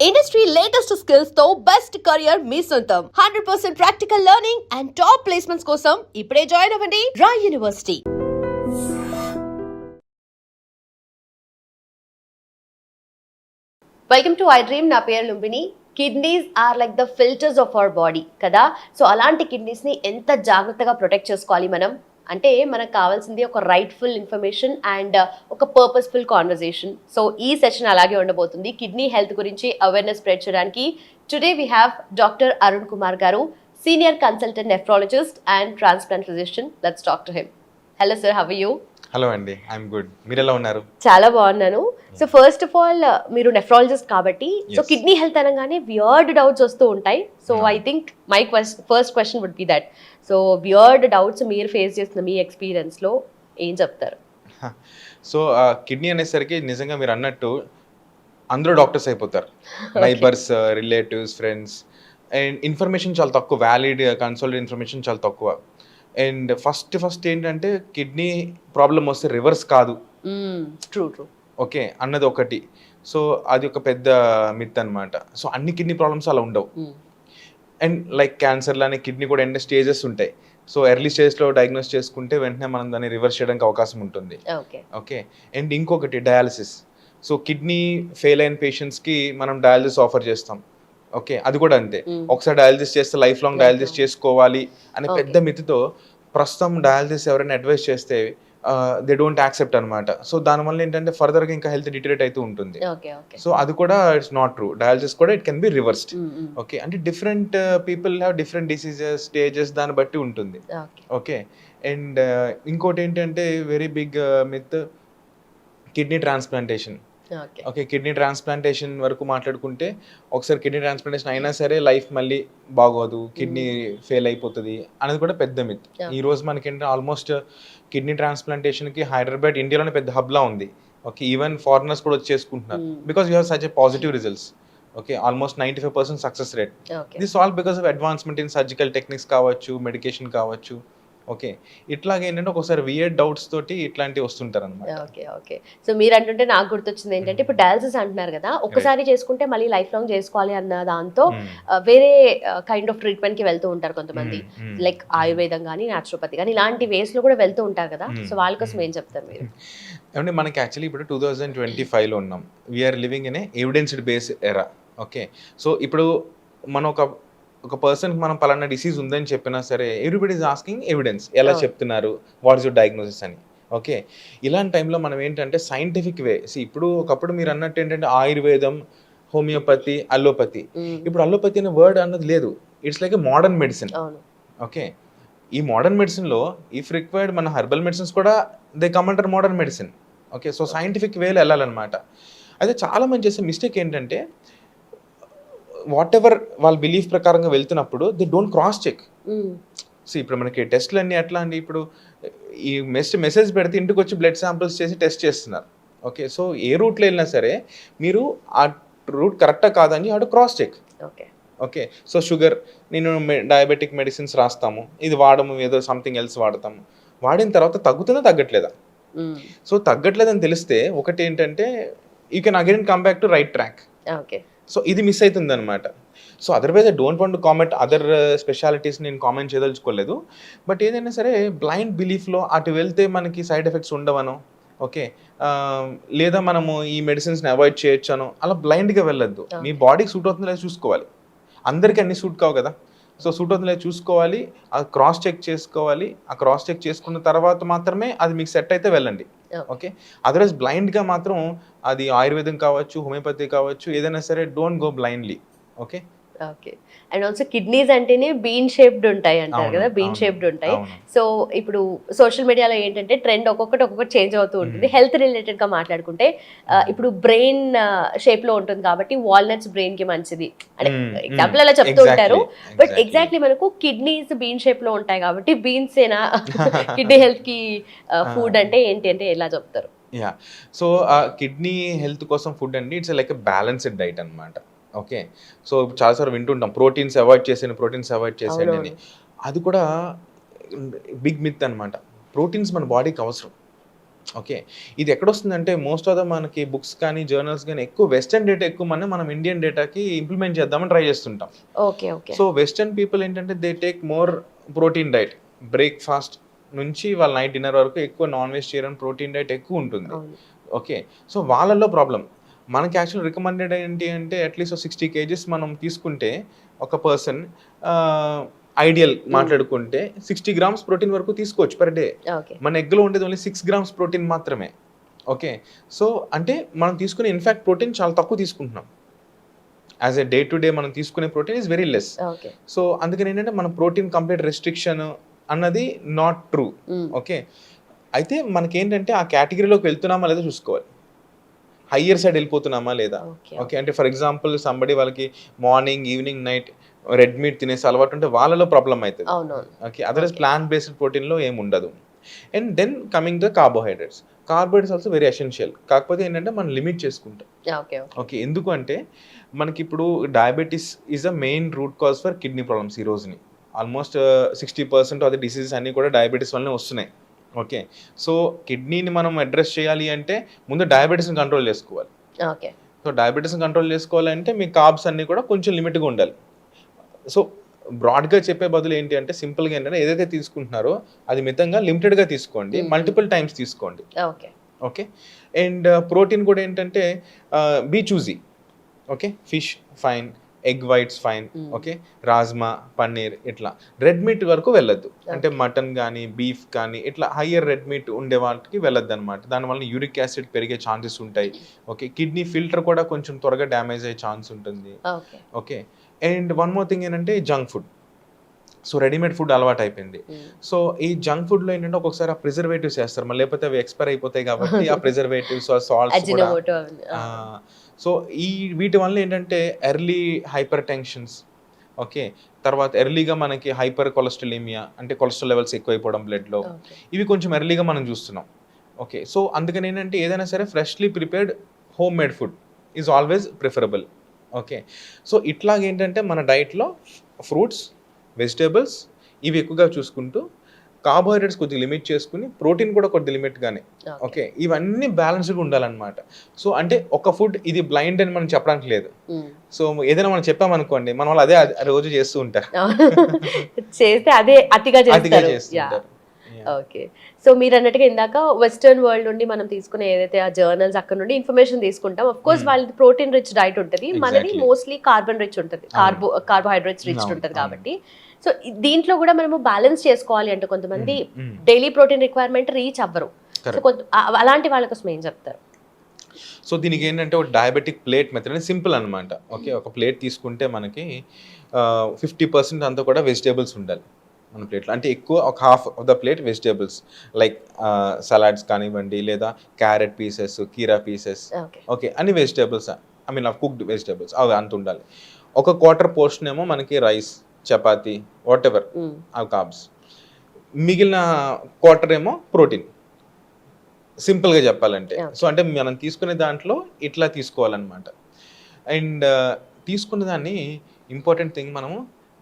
Industry latest skills తో best career మీ సొంతం 100% practical learning and top placements కోసం ఇప్పుడే జాయిన్ అవ్వండి Rai university. Welcome to I dream. నా పేరు Lumbini. Kidneys are like the filters of our body కదా. సో అలాంటి కిడ్నీస్ని ఎంత జాగ్రత్తగా ప్రొటెక్ట్ చేసుకోవాలి మనం అంటే మనకు కావాల్సింది ఒక రైట్ఫుల్ ఇన్ఫర్మేషన్ అండ్ ఒక పర్పస్ఫుల్ కాన్వర్జేషన్. సో ఈ సెషన్ అలాగే ఉండబోతుంది. కిడ్నీ హెల్త్ గురించి అవేర్నెస్ స్ప్రెడ్ చేయడానికి today we have doctor Arun Kumar garu, senior consultant nephrologist and transplant physician. Let's talk to him. Hello sir, how are you? Hello అండి, I'm good. మీరు ఎలా ఉన్నారు? చాలా బాగున్నాను. సో ఫస్ట్ ఆఫ్ ఆల్ మీరు నెఫ్రాలజిస్ట్ కాబట్టి సో కిడ్నీ హెల్త్ అనగానే వియర్డ్ డౌట్స్ వస్తూ ఉంటాయి. So I think my first question would be that. So weird doubts మీరు ఫేస్ చేస్తున్న మీ ఎక్స్పీరియన్స్లో ఏం చెప్తారు? సో కిడ్నీ అనేసరికి నిజంగా మీరు అన్నట్టు అందరూ డాక్టర్స్ అయిపోతారు. Neighbours, relatives, friends. And information చాలా తక్కువ, వ్యాలిడ్ కన్సల్ట్ ఇన్ఫర్మేషన్ చాలా తక్కువ. అండ్ ఫస్ట్ ఏంటంటే కిడ్నీ ప్రాబ్లం వస్తే రివర్స్ కాదు, ట్రూ ఓకే అన్నది ఒకటి. సో అది ఒక పెద్ద మిత్ అనమాట. సో అన్ని కిడ్నీ ప్రాబ్లమ్స్ అలా ఉండవు. అండ్ లైక్ క్యాన్సర్ లానే కిడ్నీ కూడా ఎన్ని స్టేజెస్ ఉంటాయి. సో ఎర్లీ స్టేజ్లో డయాగ్నోస్ చేసుకుంటే వెంటనే మనం దాన్ని రివర్స్ చేయడానికి అవకాశం ఉంటుంది. ఓకే. అండ్ ఇంకొకటి డయాలసిస్. సో కిడ్నీ ఫెయిల్ అయిన పేషెంట్స్కి మనం డయాలసిస్ ఆఫర్ చేస్తాం. ఓకే, అది కూడా అంతే. ఒకసారి డయాలసిస్ చేస్తే లైఫ్ లాంగ్ డయాలసిస్ చేసుకోవాలి అనే పెద్ద మితితో ప్రస్తుతం డయాలసిస్ ఎవరైనా అడ్వైస్ చేస్తే దే డోంట్ యాక్సెప్ట్ అనమాట. సో దానివల్ల ఏంటంటే ఫర్దర్గా ఇంకా హెల్త్ డిటరేట్ అవుతూ ఉంటుంది. సో అది కూడా ఇట్స్ నాట్ ట్రూ. డయాలసిస్ కూడా it can be reversed. Okay, అంటే different people have different diseases, stages, దాన్ని బట్టి ఉంటుంది. ఓకే. అండ్ ఇంకోటి ఏంటంటే very big myth, kidney transplantation. Okay, kidney transplantation వరకు మాట్లాడుకుంటే ఒకసారి కిడ్నీ ట్రాన్స్ప్లాంటేషన్ అయినా సరే లైఫ్ మళ్ళీ బాగోదు, కిడ్నీ ఫెయిల్ అయిపోతుంది అనేది కూడా పెద్ద మిత్. ఈ రోజు మనకేంటంటే ఆల్మోస్ట్ కిడ్నీ ట్రాన్స్ప్లాంటేషన్కి హైదరాబాద్ ఇండియాలోనే పెద్ద హబ్లా ఉంది. ఓకే, ఈవెన్ ఫారినర్స్ కూడా వచ్చి చేసుకుంటున్నారు because you have such a positive results. Okay, almost 95% success rate. This all because of advancement in surgical techniques కావచ్చు, మెడికేషన్ కావచ్చు. ఓకే, ఇట్లాగే ఏంటంటే ఒకసారి వియర్డ్ డౌట్స్ తోటి ఇట్లాంటివి వస్తుంటారు అనమాట. ఓకే. సో మీరు అంటుంటే నాకు గుర్తొచ్చింది ఏంటంటే ఇప్పుడు డయాలసిస్ అంటున్నారు కదా, ఒక్కసారి చేసుకుంటే మళ్ళీ లైఫ్ లాంగ్ చేసుకోవాలి అన్న దాంతో వేరే కైండ్ ఆఫ్ ట్రీట్మెంట్ కి వెళ్తూ ఉంటారు కొంతమంది, లైక్ ఆయుర్వేదం కానీ న్యాచురోపతి కానీ ఇలాంటి వేస్ లో కూడా వెళ్తూ ఉంటారు కదా. సో వాళ్ళ కోసం ఏం చెప్తారు మీరు? ఏమంటే మనకి యాక్చువల్లీ ఇప్పుడు 2025లో ఉన్నాం. We're living in a evidenced base era. Okay, so ఇప్పుడు మనం ఒక పర్సన్కి మనం పలానా డిసీజ్ ఉందని చెప్పినా సరే ఎవ్రీబడి ఈజ్ ఆస్కింగ్ ఎవిడెన్స్, ఎలా చెప్తున్నారు, వాట్ ఇస్ యువర్ డయాగ్నోసిస్ అని. ఓకే, ఇలాంటి టైంలో మనం ఏంటంటే సైంటిఫిక్ వే. ఇప్పుడు ఒకప్పుడు మీరు అన్నట్టు ఏంటంటే ఆయుర్వేదం, హోమియోపతి, అల్లోపతి. ఇప్పుడు అల్లోపతి అనే వర్డ్ అన్నది లేదు. It's like a modern medicine. Okay, ఈ మోడర్న్ మెడిసిన్లో ఇఫ్ రిక్వైర్డ్ మన హెర్బల్ మెడిసిన్స్ కూడా they come under modern medicine. Okay, so scientific వేలో వెళ్ళాలన్నమాట. అయితే చాలా మంది చేసే మిస్టేక్ ఏంటంటే వాట్ ఎవర్ వాళ్ళ బిలీఫ్ ప్రకారంగా వెళ్తున్నప్పుడు they don't cross check. So ఇప్పుడు మనకి టెస్ట్లు అన్నీ ఎట్లా అండి, ఇప్పుడు ఈ మెసేజ్ పెడితే ఇంటికి వచ్చి బ్లడ్ శాంపిల్స్ చేసి టెస్ట్ చేస్తున్నారు. ఓకే, సో ఏ రూట్లో వెళ్ళినా సరే మీరు ఆ రూట్ కరెక్టా కాదని అటు cross check. Okay, so sugar, నేను డయాబెటిక్ మెడిసిన్స్ రాస్తాము, ఇది వాడము, ఏదో సంథింగ్ ఎల్స్ వాడతాము, వాడిన తర్వాత తగ్గుతుందా తగ్గట్లేదా? సో తగ్గట్లేదని తెలిస్తే ఒకటి ఏంటంటే you can again come back to right track. So ఇది మిస్ అవుతుంది అనమాట. So otherwise I don't want to comment other specialities, నేను కామెంట్ చేయదలుచుకోలేదు. బట్ ఏదైనా సరే బ్లైండ్ బిలీఫ్లో అటు వెళ్తే మనకి సైడ్ ఎఫెక్ట్స్ ఉండవనో, ఓకే, లేదా మనము ఈ మెడిసిన్స్ని అవాయిడ్ చేయొచ్చనో అలా బ్లైండ్గా వెళ్ళొద్దు. మీ బాడీకి సూట్ అవుతుందో లేదో చూసుకోవాలి. అందరికీ అన్ని సూట్ కావు కదా. సో సూట్ అవుతుందో లేదో చూసుకోవాలి, అది క్రాస్ చెక్ చేసుకోవాలి. ఆ క్రాస్ చెక్ చేసుకున్న తర్వాత మాత్రమే అది మీకు సెట్ అయితే వెళ్ళండి. ఓకే, అదర్వైజ్ బ్లైండ్గా మాత్రం అది ఆయుర్వేదం కావచ్చు, హోమియోపతి కావచ్చు, ఏదైనా సరే don't go blindly. Okay. And also kidneys అంటేనే బీన్ షేప్డ్ ఉంటాయి అంటారు కదా, బీన్ షేప్డ్ ఉంటాయి. సో ఇప్పుడు సోషల్ మీడియాలో ఏంటంటే ట్రెండ్ ఒక్కొక్కటి చేంజ్ అవుతూ ఉంటుంది. హెల్త్ రిలేటెడ్ గా మాట్లాడుకుంటే ఇప్పుడు బ్రెయిన్ షేప్ లో ఉంటుంది కాబట్టి వాల్నట్స్ బ్రెయిన్ కి మంచిది అంటే ఎగ్జాంపుల్ అలా చెప్తూ ఉంటారు. బట్ ఎగ్జాక్ట్లీ మనకు కిడ్నీస్ బీన్ షేప్ లో ఉంటాయి కాబట్టి బీన్స్ ఏనా కిడ్నీ హెల్త్ కి ఫుడ్ అంటే ఏంటి అంటే ఎలా చెప్తారు? సో కిడ్నీ హెల్త్ కోసం ఫుడ్ అండి it's like a balanced diet అనమాట. ఓకే, సో చాలాసార్లు వింటుంటాం ప్రోటీన్స్ అవాయిడ్ చేసేయండి అని. అది కూడా బిగ్ మిత్ అనమాట. ప్రోటీన్స్ మన బాడీకి అవసరం. ఓకే. ఇది ఎక్కడొస్తుందంటే మోస్ట్ ఆఫ్ ద మనకి బుక్స్ కానీ, జర్నల్స్ గానీ ఎక్కువ వెస్టర్న్ డేటా ఎక్కువ మనం ఇండియన్ డేటాకి ఇంప్లిమెంట్ చేద్దామని ట్రై చేస్తుంటాం. Okay. Okay. So, western people ఏంటంటే they take more protein diet. Breakfast నుంచి వాళ్ళ నైట్ డిన్నర్ వరకు ఎక్కువ నాన్ వెజిటేరియన్ ప్రోటీన్ డైట్ ఎక్కువుంటుంది. అవును. ఓకే. సో, వాళ్ళలో ప్రాబ్లమ్. మనకి యాక్చువల్ రికమెండెడ్ ఏంటి అంటే అట్‌లీస్ట్ 60 కేజీస్ మనం తీసుకుంటే ఒక పర్సన్ ఐడియల్ మాట్లాడుకుంటే 60 గ్రామ్స్ ప్రోటీన్ వరకు తీసుకోవచ్చు పర్ డే. ఓకే. మన ఎగ్‌లో ఉండేది ఓన్లీ 6 గ్రామ్స్ ప్రోటీన్ మాత్రమే. ఓకే. సో, అంటే మనం తీసుకునే ఇన్‌ఫాక్ట్ ప్రోటీన్ చాలా తక్కువ తీసుకుంటున్నాం. As a day to day మనం తీసుకునే protein is very less. Okay. So, అందుకని ఏంటంటే మన ప్రోటీన్ కంప్లీట్ రెస్ట్రిక్షన్ అన్నది నాట్ ట్రూ. ఓకే. అయితే మనకేంటంటే ఆ కేటగిరీలోకి వెళ్తున్నామా లేదా చూసుకోవాలి. హయ్యర్ సైడ్ వెళ్ళిపోతున్నామా లేదా? ఓకే. ఓకే. అంటే ఫర్ ఎగ్జాంపుల్ సంబడి వాళ్ళకి morning, evening, night red meat తినేసి అలవాటు ఉంటే వాళ్ళలో ప్రాబ్లమ్ అవుతుంది. అవునవును. ఓకే. అదర్వైజ్ ప్లాంట్ బేస్డ్ ప్రోటీన్‌లో ఏమి ఉండదు. And then coming the carbohydrates. Carbohydrates also very essential. కాకపోతే ఏంటంటే మనం లిమిట్ చేసుకుంటాం. ఓకే. ఓకే. ఓకే. ఎందుకు అంటే మనకిప్పుడు diabetes is a main root cause for kidney problems ఈ రోజుని. ఆల్మోస్ట్ 60% ఆఫ్ ది డిసీజెస్ అన్నీ కూడా డయాబెటిస్ వల్లనే వస్తున్నాయి. ఓకే. సో, కిడ్నీని మనం అడ్రెస్ చేయాలి అంటే ముందు డయాబెటిస్‌ని కంట్రోల్ చేసుకోవాలి. ఓకే. సో, డయాబెటిస్‌ని కంట్రోల్ చేసుకోవాలంటే మీ కార్బ్స్ అన్నీ కూడా కొంచెం లిమిట్‌గా ఉండాలి. సో, బ్రాడ్‌గా చెప్పే బదులు ఏంటి అంటే సింపుల్‌గా ఏంటంటే ఏదైతే తీసుకుంటున్నారో అది మితంగా లిమిటెడ్‌గా తీసుకోండి. మల్టిపుల్ టైమ్స్ తీసుకోండి. ఓకే. ఓకే. అండ్ ప్రోటీన్ కూడా ఏంటంటే be choosy. Okay. Fish fine, egg whites fine. Okay. Rajma, paneer ఇట్లా. రెడ్ మీట్ వరకు వెళ్ళొద్దు. అంటే మటన్ కానీ, బీఫ్ కానీ ఇట్లా హయ్యర్ రెడ్ మీట్ ఉండే వాటికి వెళ్ళొద్దనమాట. దానివల్ల యూరిక్ యాసిడ్ పెరిగే ఛాన్సెస్ ఉంటాయి. ఓకే. కిడ్నీ ఫిల్టర్ కూడా కొంచెం త్వరగా డ్యామేజ్ అయ్యే ఛాన్స్ ఉంటుంది. Okay. Okay. And one more thing ఏంటంటే junk food. So, readymade food అలవాటు అయిపోయింది. సో, ఈ జంక్ ఫుడ్‌లో ఏంటంటే ఒక్కొక్కసారి ఆ ప్రిజర్వేటివ్స్ ఏస్తారు. మళ్ళీ లేకపోతే అవి ఎక్స్‌పైర్ అయిపోతాయి కాబట్టి ఆ ప్రిజర్వేటివ్స్, ఆ సాల్ట్స్ కూడా అజినోమోటో అవన్నీ. సో, వీటి వల్ల ఏంటంటే ఎర్లీ హైపర్ టెన్షన్స్. ఓకే. తర్వాత ఎర్లీగా మనకి హైపర్ కొలెస్ట్రాలిమియా అంటే కొలెస్ట్రాల్ లెవెల్స్ ఎక్కువైపోవడం బ్లడ్‌లో. ఓకే. ఇవి కొంచెం ఎర్లీగా మనం చూస్తున్నాం. ఓకే. సో, అందుకని ఏంటంటే ఏదైనా సరే freshly prepared home made food is always preferable. Okay. So, ఇట్లాగేంటంటే మన డైట్‌లో ఫ్రూట్స్, వెజిటబుల్స్ ఇవి ఎక్కువగా చూసుకుంటూ కార్బోహైడ్రేట్స్ కొద్దిగా లిమిట్ చేసుకుని ప్రోటీన్ కూడా కొద్దిగా లిమిట్‌గానే. ఓకే. ఇవన్నీ బ్యాలెన్స్డ్‌గా ఉండాలన్నమాట. సో, అంటే ఒక ఫుడ్ ఇది బ్లైండ్ అని మనం చెప్పడానికి లేదు. సో, ఏదైనా మనం చెప్పామనుకోండి మన వాళ్ళు అదే రోజు చేస్తూ ఉంటారు. చేస్తే అదే అతిగా అతిగా చేస్తారు. చేస్తుంటారు. ఓకే. సో, మీరన్నట్టుగా ఇందాక వెస్టర్న్ వరల్డ్ నుండి మనం తీసుకునే ఏదైతే ఆ జర్నల్స్ అక్కడ నుండి ఇన్ఫర్మేషన్ తీసుకుంటాం. ఆఫ్ కోర్స్ వాళ్ళది ప్రోటీన్ రిచ్ డైట్ ఉంటది. మనది Exactly. మోస్ట్లీ కార్బన్ రిచ్ ఉంటది. కార్బోహైడ్రేట్స్ రిచ్ అవును, ఉంటది అవును. కాబట్టి సో దీంట్లో కూడా మనము బ్యాలెన్స్ చేసుకోవాలి అంటే కొంతమంది Mm. Daily protein requirement reach అవ్వరు. So Correct. అలాంటి వాళ్ళ కోసం ఏం చెప్తారు? సో, దీనికి ఏంటంటే ఒక డయాబెటిక్ ప్లేట్ మెథడ్ అని సింపుల్ అనమాట. ఓకే. ఒక ప్లేట్ తీసుకుంటే మనకి 50% అంతా కూడా వెజిటేబుల్స్ ఉండాలి మన ప్లేట్లో. అంటే ఎక్కువ ఒక half of the plate vegetables like salads కానివ్వండి లేదా క్యారెట్ పీసెస్, కీరా పీసెస్. ఓకే. ఓకే. అన్ని vegetables I mean cooked vegetables అవి అంత ఉండాలి. ఒక క్వార్టర్ పోర్షన్ ఏమో మనకి రైస్, చపాతీ వాటెవర్ అవి కార్బ్స్. మిగిలిన క్వార్టర్ ఏమో ప్రోటీన్. సింపుల్‌గా చెప్పాలంటే. Okay. సో, అంటే మనం తీసుకునే దాంట్లో ఇట్లా తీసుకోవాలన్నమాట. అండ్ తీసుకున్న దాన్ని ఇంపార్టెంట్ థింగ్ మనము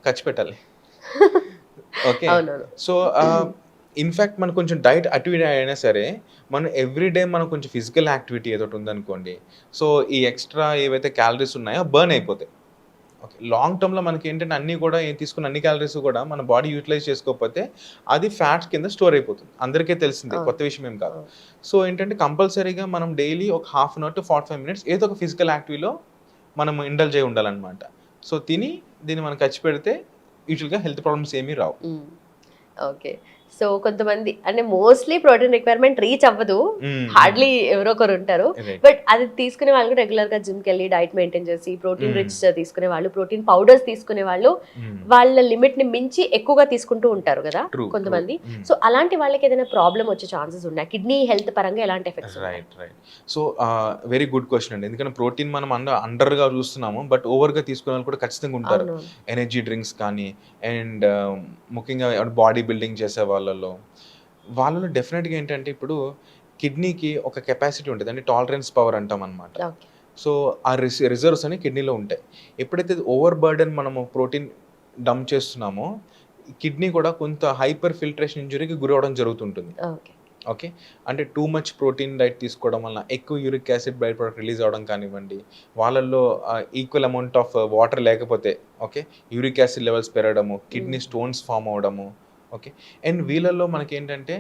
ఖర్చు పెట్టాలి. ఓకే. అవునవును. సో, ఇన్‌ఫాక్ట్ మనకు కొంచెం డైట్ అటు ఇటు అయినా సరే మనం ఎవ్రీ డే మనం కొంచెం ఫిజికల్ యాక్టివిటీ ఏదోటి ఉందనుకోండి. సో, ఈ ఎక్స్‌ట్రా ఏవైతే క్యాలరీస్ ఉన్నాయో బర్న్ అయిపోతాయి. ఓకే. లాంగ్ టర్మ్‌లో మనకి ఏంటంటే అన్నీ కూడా తీసుకున్న అన్ని క్యాలరీస్ కూడా మన బాడీ యూటిలైజ్ చేసుకోకపోతే అది ఫ్యాట్స్ కింద స్టోర్ అయిపోతుంది. అందరికీ తెలిసిందే. కొత్త విషయం ఏం కాదు. సో, ఏంటంటే కంపల్సరీగా మనం డైలీ ఒక half an hour to 45 minutes ఏదో ఒక ఫిజికల్ యాక్టివిటీలో మనం ఇండల్జ్ అయి ఉండాలన్నమాట. సో, దీన్ని మనం ఖర్చు పెడితే యూజువల్‌గా హెల్త్ ప్రాబ్లమ్స్ ఏమీ రావు. ఓకే. సో, కొంతమంది అంటే మోస్ట్లీ ప్రోటీన్ రిక్వైర్మెంట్ రీచ్ అవ్వదు. హార్డ్లీ ఎవరో ఒకరు ఉంటారు. రైట్. బట్ అది తీసుకునే వాళ్ళు రెగ్యులర్ గా జిమ్ కి వెళ్ళి డైట్ మెయింటైన్ చేసి ప్రోటీన్ రిచ్ తీసుకునే వాళ్ళు, ప్రోటీన్ పౌడర్స్ తీసుకునే వాళ్ళు వాళ్ళ లిమిట్ ని మించి ఎక్కువగా తీసుకుంటూ ఉంటారు కదా True, కొంతమంది. true. సో అలాంటి వాళ్ళకి ఏదైనా ప్రాబ్లం వచ్చే ఛాన్సెస్ ఉన్నాయి? కిడ్నీ హెల్త్ పరంగా ఎలాంటి ఎఫెక్ట్స్ ఉన్నాయి? Right. So, very good question అండి. ఎందుకంటే ప్రోటీన్ మనం అండర్‌గా చూస్తున్నాము. బట్ ఓవర్‌గా తీసుకునే వాళ్ళు కూడా ఖచ్చితంగా ఉంటారు. అవునవును. ఎనర్జీ డ్రింక్స్ కానీ అండ్ ముఖ్యంగా బాడీ బిల్డింగ్ చేసే వాళ్ళలో డెఫినెట్‌గా ఏంటంటే ఇప్పుడు కిడ్నీకి ఒక కెపాసిటీ ఉంటుంది. అంటే టాలరెన్స్ పవర్ అంటాం అనమాట. ఓకే. సో, ఆ రిజర్వ్స్ అని కిడ్నీలో ఉంటాయి. ఎప్పుడైతే ఓవర్ బర్డెన్ మనము ప్రోటీన్ డంప్ చేస్తున్నామో కిడ్నీ కూడా కొంత హైపర్ ఫిల్ట్రేషన్ ఇంజురీకి గురవడం జరుగుతుంటుంది. ఓకే. ఓకే. అంటే టూ మచ్ ప్రోటీన్ డైట్ తీసుకోవడం వల్ల ఎక్కువ uric acid by product release అవ్వడం కానివ్వండి, వాళ్ళల్లో ఈక్వల్ అమౌంట్ ఆఫ్ వాటర్ లేకపోతే ఓకే, యూరిక్ యాసిడ్ లెవెల్స్ పెరగడము, కిడ్నీ స్టోన్స్ ఫామ్ అవ్వడము. ఓకే. అండ్ వీళ్ళల్లో మనకేంటంటే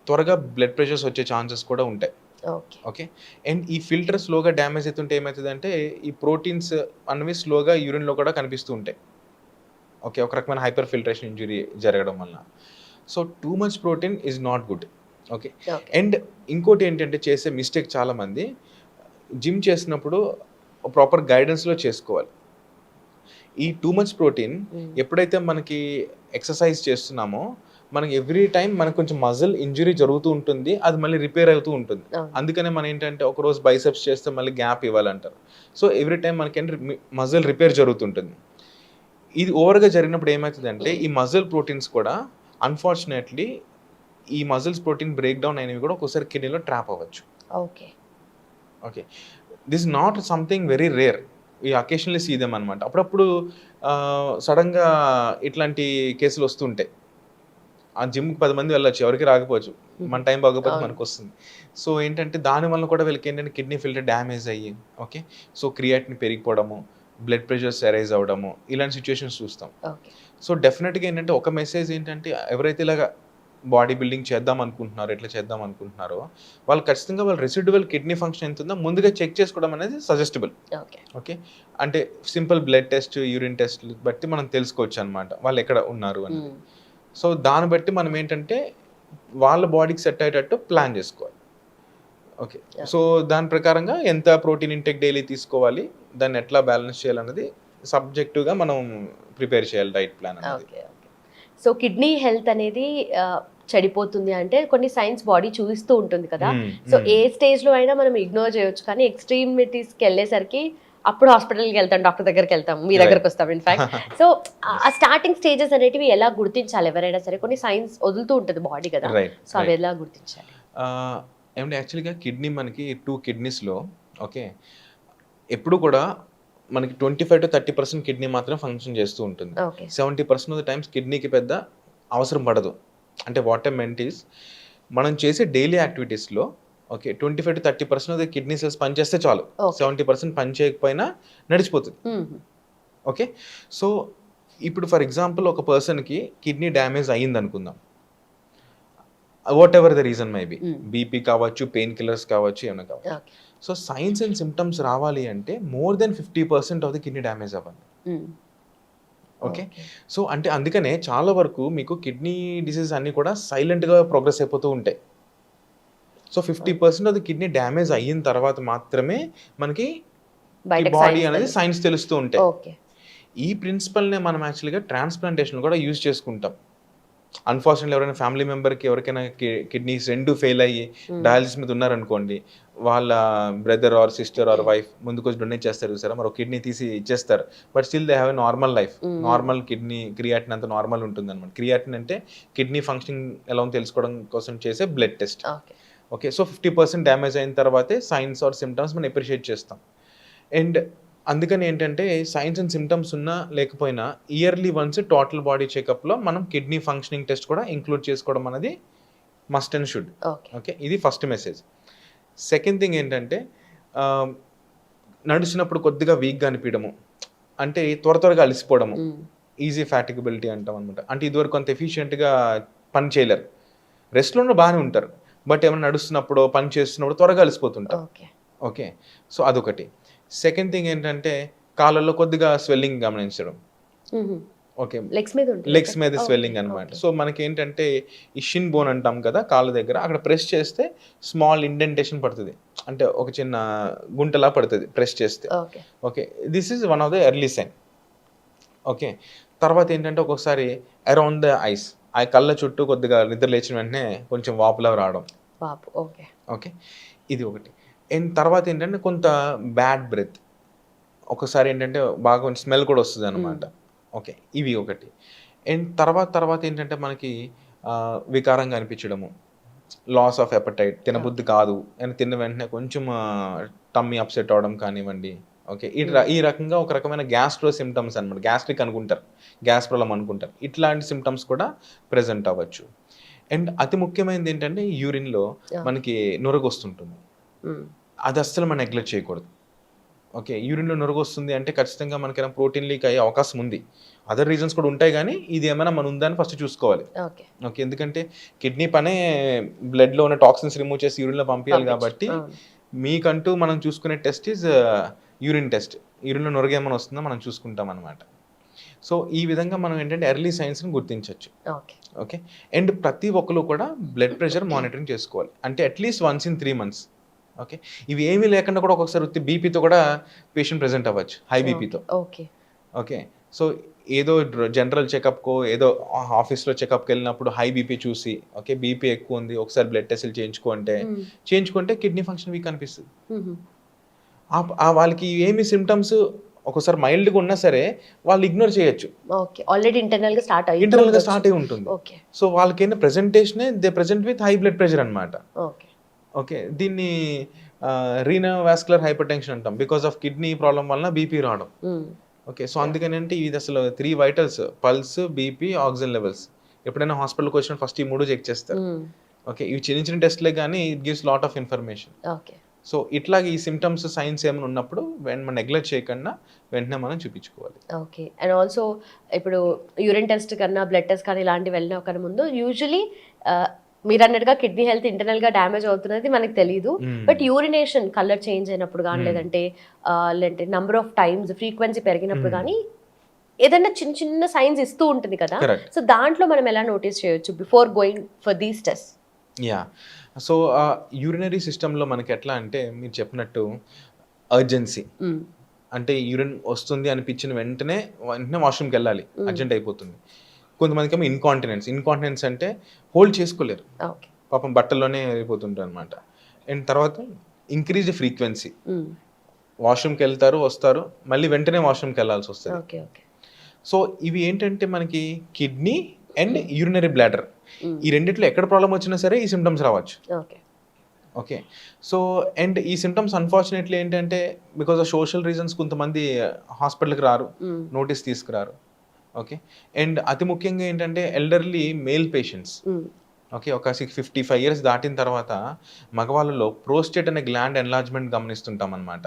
త్వరగా బ్లడ్ ప్రెషర్స్ వచ్చే ఛాన్సెస్ కూడా ఉంటాయి. ఓకే. ఓకే. అండ్ ఈ ఫిల్టర్ స్లోగా డ్యామేజ్ అవుతుంటే ఏమవుతుందంటే ఈ ప్రోటీన్స్ అనేవి స్లోగా యూరిన్‌లో కూడా కనిపిస్తూ ఉంటాయి. ఓకే. ఒక రకమైన హైపర్ ఫిల్ట్రేషన్ ఇంజురీ జరగడం వలన. So two much protein is not good. Okay. Okay. And ఇంకోటి ఏంటంటే చేసే మిస్టేక్ చాలామంది జిమ్ చేసినప్పుడు ప్రాపర్ గైడెన్స్‌లో చేసుకోవాలి. ఈ టూ మచ్ ప్రోటీన్ ఎప్పుడైతే మనకి ఎక్సర్సైజ్ చేస్తున్నామో మనకి ఎవ్రీ టైం మనకు కొంచెం మజిల్ ఇంజురీ జరుగుతూ ఉంటుంది. అది మళ్ళీ రిపేర్ అవుతూ ఉంటుంది. అందుకనే మనం ఏంటంటే ఒకరోజు బైసెప్స్ చేస్తే మళ్ళీ గ్యాప్ ఇవ్వాలంటారు. సో ఎవ్రీ టైం మనకేంటి మజిల్ రిపేర్ జరుగుతుంటుంది. ఇది ఓవర్‌గా జరిగినప్పుడు ఏమవుతుందంటే ఈ మజిల్ ప్రోటీన్స్ కూడా అన్‌ఫార్చునేట్‌లీ ఈ మజిల్స్ ప్రోటీన్ బ్రేక్ డౌన్ అయినవి కూడా ఒక్కోసారి కిడ్నీలో ట్రాప్ అవ్వచ్చు. Okay. Okay. This not something very rare. We occasionally see them అనమాట. అప్పుడప్పుడు సడెన్‌గా ఇట్లాంటి కేసులు వస్తుంటాయి. ఆ జిమ్‌కి 10 మంది వెళ్ళొచ్చు. ఎవరికీ రాకపోవచ్చు. మన టైం బాగోకపోతే మనకొస్తుంది. సో ఏంటంటే దానివల్ల కూడా వీళ్ళకి ఏంటంటే కిడ్నీ ఫిల్టర్ డ్యామేజ్ అయ్యి ఓకే. సో క్రియాటిన్ పెరిగిపోవడము, బ్లడ్ ప్రెషర్స్ అరైజ్ అవ్వడము ఇలాంటి సిట్యుయేషన్స్ చూస్తాం. ఓకే. సో డెఫినెట్‌గా ఏంటంటే ఒక మెసేజ్ ఏంటంటే ఎవరైతే ఇలాగా బాడీ బిల్డింగ్ చేద్దాం అనుకుంటున్నారో, ఇట్లా చేద్దాం అనుకుంటున్నారో వాళ్ళు ఖచ్చితంగా వాళ్ళ రెసిడ్యువల్ కిడ్నీ ఫంక్షన్ ఎంత ఉందో ముందుగా చెక్ చేసుకోవడం అనేది సజెస్టబుల్. ఓకే. ఓకే. అంటే సింపుల్ బ్లడ్ టెస్ట్, యూరిన్ టెస్ట్‌లు బట్టి మనం తెలుసుకోవచ్చు అనమాట. వాళ్ళు ఎక్కడ ఉన్నారు అని. సో దాన్ని బట్టి మనం ఏంటంటే వాళ్ళ బాడీకి సెట్ అయ్యేటట్టు ప్లాన్ చేసుకోవాలి. ఓకే. సో దాని ప్రకారంగా ఎంత ప్రోటీన్ ఇంటేక్ డైలీ తీసుకోవాలి, దాన్ని ఎట్లా బ్యాలెన్స్ చేయాలన్నది సబ్జెక్టివ్‌గా మనం ప్రిపేర్ చేయాలి డైట్ ప్లాన్ అనేది. Okay. Okay. So kidney health అనేది చెడిపోతుంది అంటే కొన్ని సైన్స్ బాడీ చూపిస్తూ ఉంటుంది కదా. సో ఏ స్టేజ్లో అయినా మనం ఇగ్నోర్ చేయొచ్చు, కానీ ఎక్స్ట్రీమిటీస్కి వెళ్ళేసరికి అప్పుడు హాస్పిటల్కి వెళ్తాం, డాక్టర్ దగ్గరికి వెళ్తాం, మీ దగ్గరకు వస్తాం ఇన్ఫాక్ట్. సో ఆ స్టార్టింగ్ స్టేజెస్ అనేటివి ఎలా గుర్తించాలి? ఎవరైనా సరే కొన్ని సైన్స్ వదులుతూ ఉంటుంది బాడీ కదా, సో అవి ఎలా గుర్తించాలి? ఏమంటే యాక్చువల్గా కిడ్నీ మనకి 2 కిడ్నీస్లో ఓకే ఎప్పుడు కూడా మనకి 25-30% కిడ్నీ మాత్రం ఫంక్షన్ చేస్తూ ఉంటుంది. 70% ఆఫ్ ద టైమ్స్ కిడ్నీకి పెద్ద అవసరం పడదు. అంటే వాట్ ఐ మెంట్ ఈస్ మనం చేసే డైలీ యాక్టివిటీస్లో okay 25-30% of the kidney cells పనిచేస్తే చాలు. 70% పని చేయకపోయినా నడిచిపోతుంది. ఓకే. సో ఇప్పుడు ఫర్ ఎగ్జాంపుల్ ఒక పర్సన్కి కిడ్నీ డ్యామేజ్ అయ్యింది అనుకుందాం. What ever the reason may be, BP కావచ్చు, పెయిన్ కిల్లర్స్ కావచ్చు, ఏమైనా కావచ్చు. సో సైన్స్ అండ్ సిమ్టమ్స్ రావాలి అంటే more than 50% of the kidney damage అవ్వాలి. ఓకే. సో అంటే అందుకనే చాలా వరకు మీకు కిడ్నీ డిసీజ్ అన్నీ కూడా సైలెంట్గా ప్రోగ్రెస్ అయిపోతూ ఉంటాయి. So 50% of the kidney damage అయిన తర్వాత మాత్రమే మనకి బాడీ అనేది సైన్స్ తెలుస్తూ ఉంటాయి. ఈ ప్రిన్సిపల్నే మనం యాక్చువల్గా ట్రాన్స్ప్లాంటేషన్ కూడా యూజ్ చేసుకుంటాం. అన్ఫార్చునేట్లీ ఎవరైనా ఫ్యామిలీ మెంబర్కి ఎవరికైనా కిడ్నీస్ 2 ఫెయిల్ అయ్యి డయాలిసిస్ మీద ఉన్నారనుకోండి, వాళ్ళ brother are sister or wife ముందుకు వచ్చి డొనేట్ చేస్తారు చూసారా, మరి ఒక కిడ్నీ తీసి ఇచ్చేస్తారు. But still they have a normal life. Normal kidney creatinine అంత నార్మల్ ఉంటుంది అనమాట. క్రియాటిన్ అంటే కిడ్నీ ఫంక్షనింగ్ ఎలా ఉందో తెలుసుకోవడం కోసం చేసే blood test. Okay. So 50% damage అయిన తర్వాతే సైన్స్ ఆర్ సిమ్టమ్స్ మనం అప్రిషియేట్ చేస్తాం. అండ్ అందుకని ఏంటంటే సైన్స్ అండ్ సిమ్టమ్స్ ఉన్నా లేకపోయినా ఇయర్లీ వన్స్ టోటల్ బాడీ చెకప్లో మనం కిడ్నీ ఫంక్షనింగ్ టెస్ట్ కూడా ఇంక్లూడ్ చేసుకోవడం అనేది మస్ట్ అండ్ షుడ్. ఓకే. ఇది ఫస్ట్ మెసేజ్. సెకండ్ థింగ్ ఏంటంటే నడిచినప్పుడు కొద్దిగా వీక్గా అనిపించడము, అంటే త్వరగా అలసిపోవడము, ఈజీ ఫ్యాటిగబిలిటీ అంటాం అనమాట. అంటే ఇదివరకు కొంత ఎఫిషియెంట్గా పని చేయలేరు, రెస్ట్లోనే బాగానే ఉంటారు, బట్ ఏమైనా నడుస్తున్నప్పుడు పని చేస్తున్నప్పుడు త్వరగా అలసిపోతుంటారు. ఓకే. సో అదొకటి. సెకండ్ థింగ్ ఏంటంటే కాళ్ళల్లో కొద్దిగా స్వెల్లింగ్ గమనించడం. ఓకే. లెగ్స్ మీద స్వెల్లింగ్ అనమాట. సో మనకి ఏంటంటే ఈ షిన్ బోన్ అంటాం కదా కాళ్ళ దగ్గర, అక్కడ ప్రెస్ చేస్తే స్మాల్ ఇండెంటేషన్ పడుతుంది, అంటే ఒక చిన్న గుంటలా పడుతుంది ప్రెస్ చేస్తే. Okay. This is one of the early sign. Okay. తర్వాత ఏంటంటే ఒక్కొక్కసారి అరౌండ్ ద ఐస్, ఆ కళ్ళ చుట్టూ కొద్దిగా నిద్ర లేచిన వెంటనే కొంచెం వాపులా రావడం. ఓకే. ఇది ఒకటి. అండ్ తర్వాత ఏంటంటే కొంత బ్యాడ్ బ్రెత్, ఒకసారి ఏంటంటే బాగా కొంచెం స్మెల్ కూడా వస్తుంది అనమాట. ఓకే. ఇవి ఒకటి. అండ్ తర్వాత ఏంటంటే మనకి వికారంగా అనిపించడము, లాస్ ఆఫ్ ఎపటైట్, తినబుద్ధి కాదు అని తిన్న వెంటనే కొంచెం టమ్మీ అప్సెట్ అవడం కానివ్వండి. ఓకే. ఈ రకంగా ఒక రకమైన గ్యాస్ట్రో సిమ్టమ్స్ అనమాట. గ్యాస్ట్రిక్ అనుకుంటారు, గ్యాస్ ప్రాబ్లం అనుకుంటారు, ఇట్లాంటి సిమ్టమ్స్ కూడా ప్రెజెంట్ అవ్వచ్చు. అండ్ అతి ముఖ్యమైనది ఏంటంటే యూరిన్లో మనకి నురగ వస్తుంటుంది. అది అస్సలు మనం నెగ్లెక్ట్ చేయకూడదు. ఓకే. యూరిన్‌లో నురగొస్తుంది అంటే ఖచ్చితంగా మనకేమైనా ప్రోటీన్ లీక్ అయ్యే అవకాశం ఉంది. అదర్ రీజన్స్ కూడా ఉంటాయి గానీ, ఇది ఏమైనా మన ఉందా అని ఫస్ట్ చూసుకోవాలి. ఓకే. ఓకే. ఎందుకంటే కిడ్నీ పనే బ్లడ్‌లో ఉన్న టాక్సిన్స్ రిమూవ్ చేసి యూరిన్‌లో పంపియాలి కాబట్టి, మీకంటూ మనం చూసుకునే టెస్ట్ ఈజ్ యూరిన్ టెస్ట్. యూరిన్‌లో నురగ ఏమైనా వస్తుందో మనం చూసుకుంటామనమాట. సో, ఈ విధంగా మనం ఏంటంటే ఎర్లీ సైన్స్‌ని గుర్తించొచ్చు. ఓకే. ఓకే. అండ్ ప్రతి ఒక్కళ్ళు కూడా బ్లడ్ ప్రెషర్ మానిటరింగ్ చేసుకోవాలి. అంటే at least once in 3 months. Okay. ఇవి ఏమీ లేకుండా కూడా ఒక్కొక్కసారి ఉత్తి బీపీతో కూడా పేషెంట్ ప్రెజెంట్ అవ్వచ్చు. హై బీపీతో. ఓకే. ఓకే. సో, ఏదో జనరల్ చెకప్‌కో ఏదో ఆఫీస్‌లో చెకప్‌కెళ్ళినప్పుడు హై బీపీ చూసి, ఓకే. బీపీ ఎక్కువుంది. ఒకసారి బ్లడ్ టెస్టులు చేయించుకో అంటే, చేయించుకుంటే కిడ్నీ ఫంక్షన్ వీక్ అనిపిస్తది. వాళ్ళకి ఏమి సింప్టమ్స్ ఒక్కోసారి మైల్డ్‌గా ఉన్నా సరే, వాళ్ళు ఇగ్నోర్ చేయొచ్చు. ఓకే. ఆల్రెడీ ఇంటర్నల్‌గా స్టార్ట్ స్టార్ట్ అయ్యి ఉంటుంది. ఓకే. సో, వాళ్ళకేంటి ప్రెజెంటేషనే they present with high blood pressure అన్నమాట. ఓకే. ఓకే. దీన్ని రీనోవాస్కులర్ హైపర్‌టెన్షన్ అంటాం. బికాస్ ఆఫ్ కిడ్నీ ప్రాబ్లమ్ వలన బీపీ రావడం. ఓకే. సో, అందుకనంటే ఇది అసలు 3 vitals pulse, BP, oxygen levels. ఎప్పుడైనా హాస్పిటల్‌కి వచ్చినప్పుడు ఫస్ట్ ఈ 3 చెక్ చేస్తారు. ఓకే. ఇవి చిన్న చిన్న టెస్ట్‌లే గానీ it gives lot of information. Okay. So, ఇట్లాగ ఈ సింప్టమ్స్, సైన్స్ ఏమైనా ఉన్నప్పుడు మనం నెగ్లెక్ట్ చేయకుండా వెంటనే మనం చూపించుకోవాలి. ఓకే. అండ్ ఆల్సో ఇప్పుడు యూరిన్ టెస్ట్ కన్నా, బ్లడ్ టెస్ట్ కానీ ఇలాంటివి వెళ్ళిన కన్నా ముందు యూజువలీ మీరన్నట్టుగా కిడ్నీ హెల్త్ ఇంటర్నల్‌గా డ్యామేజ్ అవుతున్నది మనకు తెలీదు. బట్ యూరినేషన్ కలర్ చేంజ్ అయినప్పుడు గానీ, లేదంటే నంబర్ ఆఫ్ టైమ్స్ ఫ్రీక్వెన్సీ పెరిగినప్పుడు గానీ, ఏదైనా చిన్న చిన్న సైన్స్ ఇస్తూ ఉంటుంది కదా! కరెక్ట్. సో, దాంట్లో మనం ఎలా నోటీస్ చేయొచ్చు before going for these test? Yeah! So, urinary సిస్టమ్‌లో మనకి ఎట్లా అంటే మీరు చెప్పినట్టు అర్జెన్సీ. అంటే యూరిన్ వస్తుంది అనిపించిన వెంటనే వాష్‌రూమ్‌కెళ్ళాలి. అర్జెంట్ అయిపోతుంది. కొంతమందికేమో ఇన్కాంటినెన్స్ అంటే హోల్డ్ చేసుకోలేరు. ఓకే. పాపం బట్టల్లోనే వెళ్ళిపోతుంటారనమాట. అండ్ తర్వాత ఇంక్రీజ్డ్ ఫ్రీక్వెన్సీ. వాష్‌రూమ్‌కెళ్తారు, వస్తారు. మళ్ళీ వెంటనే వాష్‌రూమ్‌కెళ్ళాల్సి వస్తది. ఓకే. ఓకే. సో, ఇవి ఏంటంటే మనకి కిడ్నీ అండ్ యూరినరీ బ్లాడర్. ఈ రెండిట్లో ఎక్కడ ప్రాబ్లమ్ వచ్చినా సరే ఈ సింప్టమ్స్ రావచ్చు. ఓకే. ఓకే. సో, అండ్ ఈ సింప్టమ్స్ అన్‌ఫార్చునేట్‌లీ ఏంటంటే బికాస్ ఆఫ్ సోషల్ రీజన్స్ కొంతమంది హాస్పిటల్‌కి రారు. నోటీస్ తీసుకురారు. ఓకే. అండ్ అతి ముఖ్యంగా ఏంటంటే ఎల్డర్లీ మేల్ పేషెంట్స్. ఓకే. ఒక 55 ఇయర్స్ దాటిన తర్వాత మగవాళ్ళలో ప్రోస్టేట్ అనే గ్లాండ్ ఎన్లార్జ్‌మెంట్ గమనిస్తుంటామన్నమాట.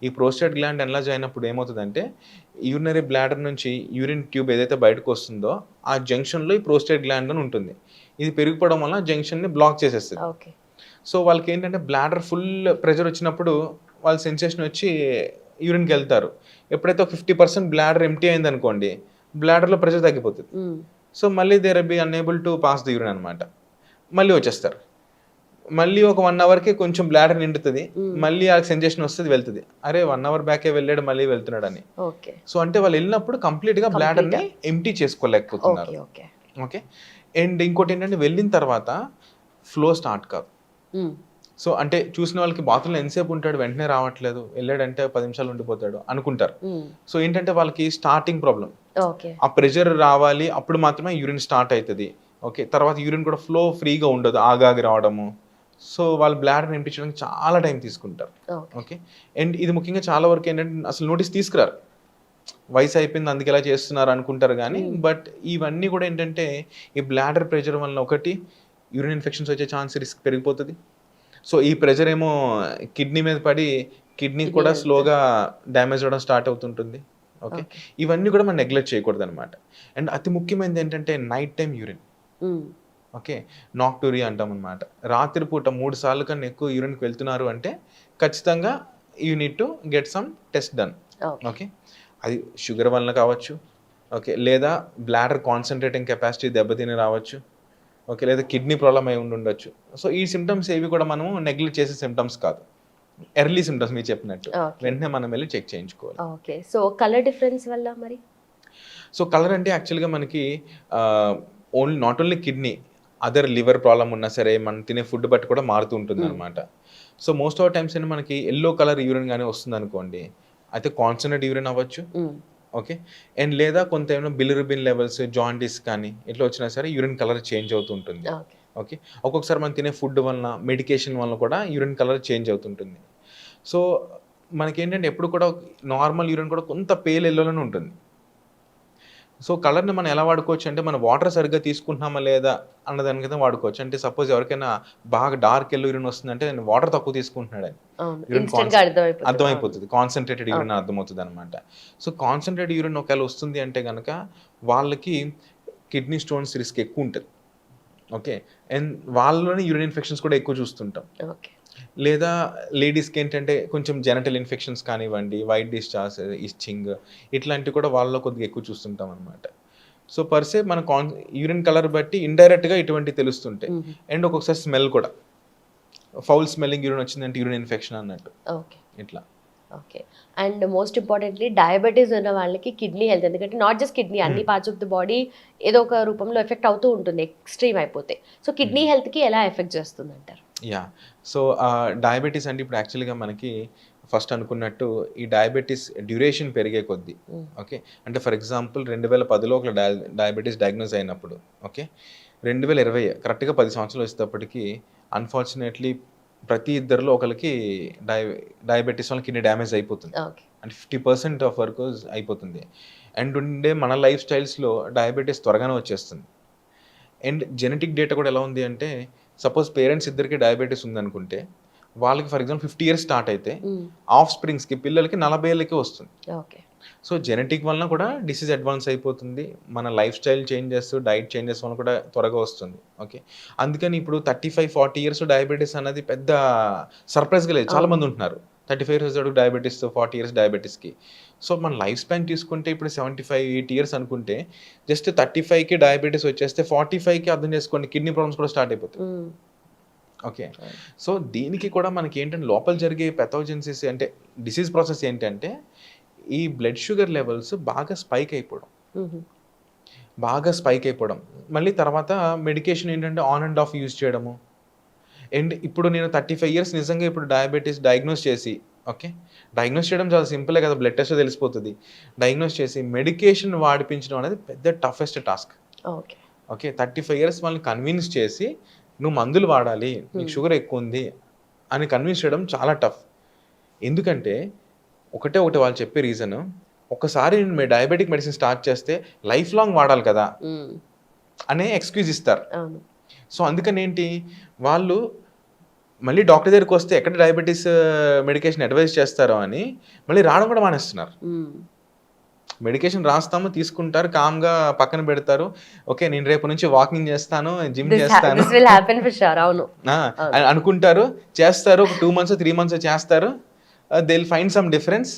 ఈ ప్రోస్టేట్ గ్లాండ్ ఎన్లార్జ్ అయినప్పుడు ఏమవుతదంటే యూరినరీ బ్లాడర్ నుంచి యూరిన్ ట్యూబ్ ఏదైతే బయటకు వస్తుందో ఆ జంక్షన్‌లో ఈ ప్రోస్టేట్ గ్లాండ్ అని ఉంటుంది. ఇది పెరిగిపోవడం వల్ల జంక్షన్‌ని బ్లాక్ చేసేస్తది. ఓకే. సో, వాళ్ళకేంటంటే బ్లాడర్ ఫుల్ ప్రెషర్ వచ్చినప్పుడు వాళ్ళ సెన్సేషన్ వచ్చి యూరిన్‌కెళ్తారు. ఎప్పుడైతే ఒక 50% బ్లాడర్ ఎంప్టీ అయిందనుకోండి, బ్లాడర్‌లో ప్రెషర్ తగ్గిపోతది. సో, మళ్ళీ they are be unable to pass the urine అనమాట. మళ్ళీ వచ్చేస్తారు. మళ్ళీ ఒక 1 అవర్‌కి కొంచెం బ్లాడర్ నిండుతది. మళ్ళీ ఆ సెన్సేషన్ వస్తది, వెళ్తది. అరే! 1 అవర్ బ్యాకే వెళ్ళాడు మళ్ళీ వెళ్తున్నాడని. ఓకే. సో, అంటే వాళ్ళు వెళ్ళినప్పుడు కంప్లీట్‌గా బ్లాడర్‌ని ఎంప్టీ చేసుకోలేకపోతున్నారు. ఓకే. ఓకే. అండ్ ఇంకోటేంటంటే వెళ్ళిన తర్వాత ఫ్లో స్టార్ట్ కాదు. సో, అంటే చూసిన వాళ్ళకి బాత్రూమ్‌లో ఎంతసేపు ఉంటాడు వెంటనే రావట్లేదు. వెళ్ళాడంటే 10 నిమిషాలు ఉండిపోతాడు అనుకుంటారు. సో, ఏంటంటే వాళ్ళకి స్టార్టింగ్ ప్రాబ్లమ్. ఓకే. ఆ ప్రెషర్ రావాలి అప్పుడు మాత్రమే యూరిన్ స్టార్ట్ అవుతది. ఓకే. తర్వాత యూరిన్ కూడా ఫ్లో ఫ్రీగా ఉండదు. ఆగాగి రావడము. సో, వాళ్ళు బ్లాడర్ నింపించడానికి చాలా టైం తీసుకుంటారు. ఓకే. అండ్ ఇది ముఖ్యంగా చాలా వరకు ఏంటంటే అసలు నోటీస్ తీసుకురారు. వయసు అయిపోయింది అందుకే ఇలా చేస్తున్నారు అనుకుంటారు కానీ బట్ ఇవన్నీ కూడా ఏంటంటే ఈ బ్లాడర్ ప్రెషర్ వల్ల ఒకటి యూరిన్ ఇన్ఫెక్షన్స్ వచ్చే రిస్క్ పెరిగిపోతుంది. సో, ఈ ప్రెషర్ ఏమో కిడ్నీ మీద పడి కిడ్నీ కూడా స్లోగా డ్యామేజ్ అవ్వడం స్టార్ట్ అవుతుంటుంది. ఓకే. ఇవన్నీ కూడా మనం నెగ్లెక్ట్ చేయకూడదు అనమాట. అండ్ అతి ముఖ్యమైనది ఏంటంటే night time urine. Okay. Nocturia అంటాం అనమాట. రాత్రిపూట 3 సార్లు కన్నా ఎక్కువ యూరిన్‌కి వెళ్తున్నారు అంటే ఖచ్చితంగా you need to get some test done. Okay. అది షుగర్ వలన కావచ్చు. ఓకే. లేదా బ్లాడర్ కాన్సంట్రేటింగ్ కెపాసిటీ దెబ్బతిని రావచ్చు. ఓకే. లేదా కిడ్నీ ప్రాబ్లమ్ అయి ఉండొచ్చు. సో, ఈ సింప్టమ్స్ ఏవి కూడా మనము నెగ్లెక్ట్ చేసే సింప్టమ్స్ కాదు. ఎర్లీ సింప్టమ్స్ మీరు చెప్పినట్టు. వెంటనే మనం వెళ్ళి చెక్ చేయించుకోవాలి. ఓకే. సో, కలర్ డిఫరెన్స్ వల్ల మరి? సో, కలర్ అంటే యాక్చువల్‌గా మనకి not only kidney other liver problem ఉన్నా సరే మనం తినే ఫుడ్ బట్టి కూడా మారుతూ ఉంటుందన్నమాట. సో, మోస్ట్ ఆఫ్ టైమ్స్ ఏంటి మనకి యెల్లో కలర్ యూరిన్ గాని వస్తుందనుకోండి. అయితే కాన్సంట్రేట్ యూరిన్ అవ్వచ్చు. ఓకే. అండ్ లేదా కొంత ఏమైనా బిలిరుబిన్ లెవెల్స్, జాండీస్ కానీ ఇట్లా వచ్చినా సరే యూరిన్ కలర్ చేంజ్ అవుతూ ఉంటుంది. ఓకే. ఒక్కొక్కసారి మనం తినే ఫుడ్ వలన, మెడికేషన్ వలన కూడా యూరిన్ కలర్ చేంజ్ అవుతుంటుంది. సో, మనకేంటంటే ఎప్పుడు కూడా నార్మల్ యూరిన్ కూడా కొంత పేల్ యెల్లోలోనే ఉంటుంది. సో కలర్ని మనం ఎలా వాడుకోవచ్చు అంటే మన వాటర్ సరిగ్గా తీసుకుంటున్నామా లేదా అన్నదాని కింద వాడుకోవచ్చు. అంటే సపోజ్ ఎవరికైనా బాగా డార్క్ ఎల్లో యూరిన్ వస్తుందంటే నేను వాటర్ తక్కువ తీసుకుంటున్నాడు అని అవును. యూరిన్ ఇన్‌స్టంట్‌గా అర్థమైపోతది. అవును. అర్థమైపోతుంది. Concentrated urine okay. అర్థమవుతుంది అనమాట. సో కాన్సన్ట్రేటెడ్ యూరిన్ ఒకవేళ వస్తుంది అంటే గనక వాళ్ళకి కిడ్నీ స్టోన్స్ రిస్క్ ఎక్కువ ఉంటుంది. ఓకే. అండ్ వాళ్ళలోనే యూరిన్ ఇన్ఫెక్షన్స్ కూడా ఎక్కువ చూస్తుంటాం. ఓకే. లేదా లేడీస్‌కి ఏంటంటే కొంచెం జెనిటల్ ఇన్ఫెక్షన్స్ కానివ్వండి, వైట్ డిశ్చార్జ్, ఇచ్చింగ్ ఇట్లాంటివి కూడా వాళ్ళలో కొద్దిగా ఎక్కువ చూస్తుంటాం అనమాట. సో పర్ సే మన యూరిన్ కలర్ బట్టి ఇండైరెక్ట్‌గా ఇటువంటివి తెలుస్తుంటాయి. హుహు. అండ్ ఒక్కొక్కసారి స్మెల్ కూడా. ఫౌల్ స్మెల్లింగ్ యూరిన్ వచ్చిందంటే యూరిన్ ఇన్ఫెక్షన్ అన్నట్టు. ఓకే. ఇట్లా. Okay. And most importantly diabetes ఉన్న వాళ్ళకి కిడ్నీ హెల్త్, ఎందుకంటే నాట్ జస్ట్ కిడ్నీ, అన్ని పార్ట్స్ ఆఫ్ ది బాడీ ఏదో ఒక రూపంలో ఎఫెక్ట్ అవుతూ ఉంటుంది ఎక్స్‌ట్రీమ్ అయిపోతే. సో కిడ్నీ హెల్త్‌కి ఎలా ఎఫెక్ట్ చేస్తుందంటారు? యాహ్! సో డయాబెటిస్ అంటే ఇప్పుడు యాక్చువల్‌గా మనకి ఫస్ట్ అనుకున్నట్టు ఈ డయాబెటిస్ డ్యూరేషన్ పెరిగే కొద్దీ ఓకే. అంటే ఫర్ ఎగ్జాంపుల్ 2010లో ఒక డయాబెటిస్ డయాగ్నోస్ అయినప్పుడు ఓకే. 2020 కరెక్ట్‌గా 10 సంవత్సరాలు వచ్చేటప్పటికి అన్‌ఫార్చునేట్‌లీ ప్రతి ఇద్దరిలో ఒకళ్ళకి డయాబెటిస్ వల్ల కిడ్నీ డ్యామేజ్ అయిపోతుంది. ఓకే. అంటే 50% ఆఫ్ వరకు అయిపోతుంది. అండ్ ఉండే మన లైఫ్ స్టైల్స్‌లో డయాబెటిస్ త్వరగానే వచ్చేస్తుంది. అండ్ జెనెటిక్ డేటా కూడా ఎలా ఉంది అంటే సపోజ్ పేరెంట్స్ ఇద్దరికి డయాబెటీస్ ఉందనుకుంటే వాళ్ళకి ఫర్ ఎగ్జాంపుల్ 50 ఇయర్స్ స్టార్ట్ అయితే ఆఫ్ స్ప్రింగ్స్కి పిల్లలకి 40 ఏళ్ళకి వస్తుంది. ఓకే. సో జెనెటిక్ వలన కూడా డిసీజ్ అడ్వాన్స్ అయిపోతుంది. మన life style changes, diet changes వలన కూడా త్వరగా వస్తుంది. ఓకే. అందుకని ఇప్పుడు 35-40 ఇయర్స్ డయాబెటీస్ అన్నది పెద్ద సర్ప్రైజ్గా లేదు. చాలా మంది ఉంటున్నారు 35 ఇయర్స్ డయాబెటీస్, 40 ఇయర్స్ డయాబెటీస్కి. సో మన లైఫ్ స్పాన్ తీసుకుంటే ఇప్పుడు 75-80 ఇయర్స్ అనుకుంటే జస్ట్ 35కి డయాబెటీస్ వచ్చేస్తే 45కి అర్థం చేసుకోండి కిడ్నీ ప్రాబ్లమ్స్ కూడా స్టార్ట్ అయిపోతాయి. ఓకే. సో దీనికి కూడా మనకి ఏంటంటే లోపల జరిగే పెథోజెన్సిస్ అంటే డిసీజ్ ప్రాసెస్ ఏంటంటే ఈ బ్లడ్ షుగర్ లెవెల్స్ బాగా స్పైక్ అయిపోవడం. మళ్ళీ తర్వాత మెడికేషన్ ఏంటంటే ఆన్ అండ్ ఆఫ్ యూజ్ చేయడము. అండ్ ఇప్పుడు నేను 35 ఇయర్స్ నిజంగా ఇప్పుడు డయాబెటీస్ డయాగ్నోస్ చేసి ఓకే. డయాగ్నోస్ చేయడం చాలా సింపులే కదా, బ్లడ్ టెస్ట్ తెలిసిపోతుంది. డయాగ్నోస్ చేసి మెడికేషన్ వాడిపించడం అనేది పెద్ద toughest task. Okay. Okay. 35 years వాళ్ళని కన్విన్స్ చేసి నువ్వు మందులు వాడాలి, నీకు షుగర్ ఎక్కువ ఉంది అని కన్విన్స్ చేయడం చాలా టఫ్. ఎందుకంటే ఒకటి వాళ్ళు చెప్పే రీజన్ ఒకసారి నేను డయాబెటిక్ మెడిసిన్ స్టార్ట్ చేస్తే లైఫ్ లాంగ్ వాడాలి కదా అనే ఎక్స్క్యూజ్ ఇస్తారు. అవును. సో అందుకని ఏంటి వాళ్ళు మళ్ళీ డాక్టర్ దగ్గరికి వస్తే ఎక్కడ డయాబెటీస్ మెడికేషన్ అడ్వైస్ చేస్తారో అని మళ్ళీ రావడం కూడా మానేస్తున్నారు. మెడికేషన్ రాస్తాము, తీసుకుంటారు, కామ్గా పక్కన పెడతారు. ఓకే నేను రేపు నుంచి వాకింగ్ చేస్తాను, జిమ్ చేస్తాను this will happen for sure. అవును. అనుకుంటారు, చేస్తారు, ఒక 2 months 3 months చేస్తారు, they will find some difference,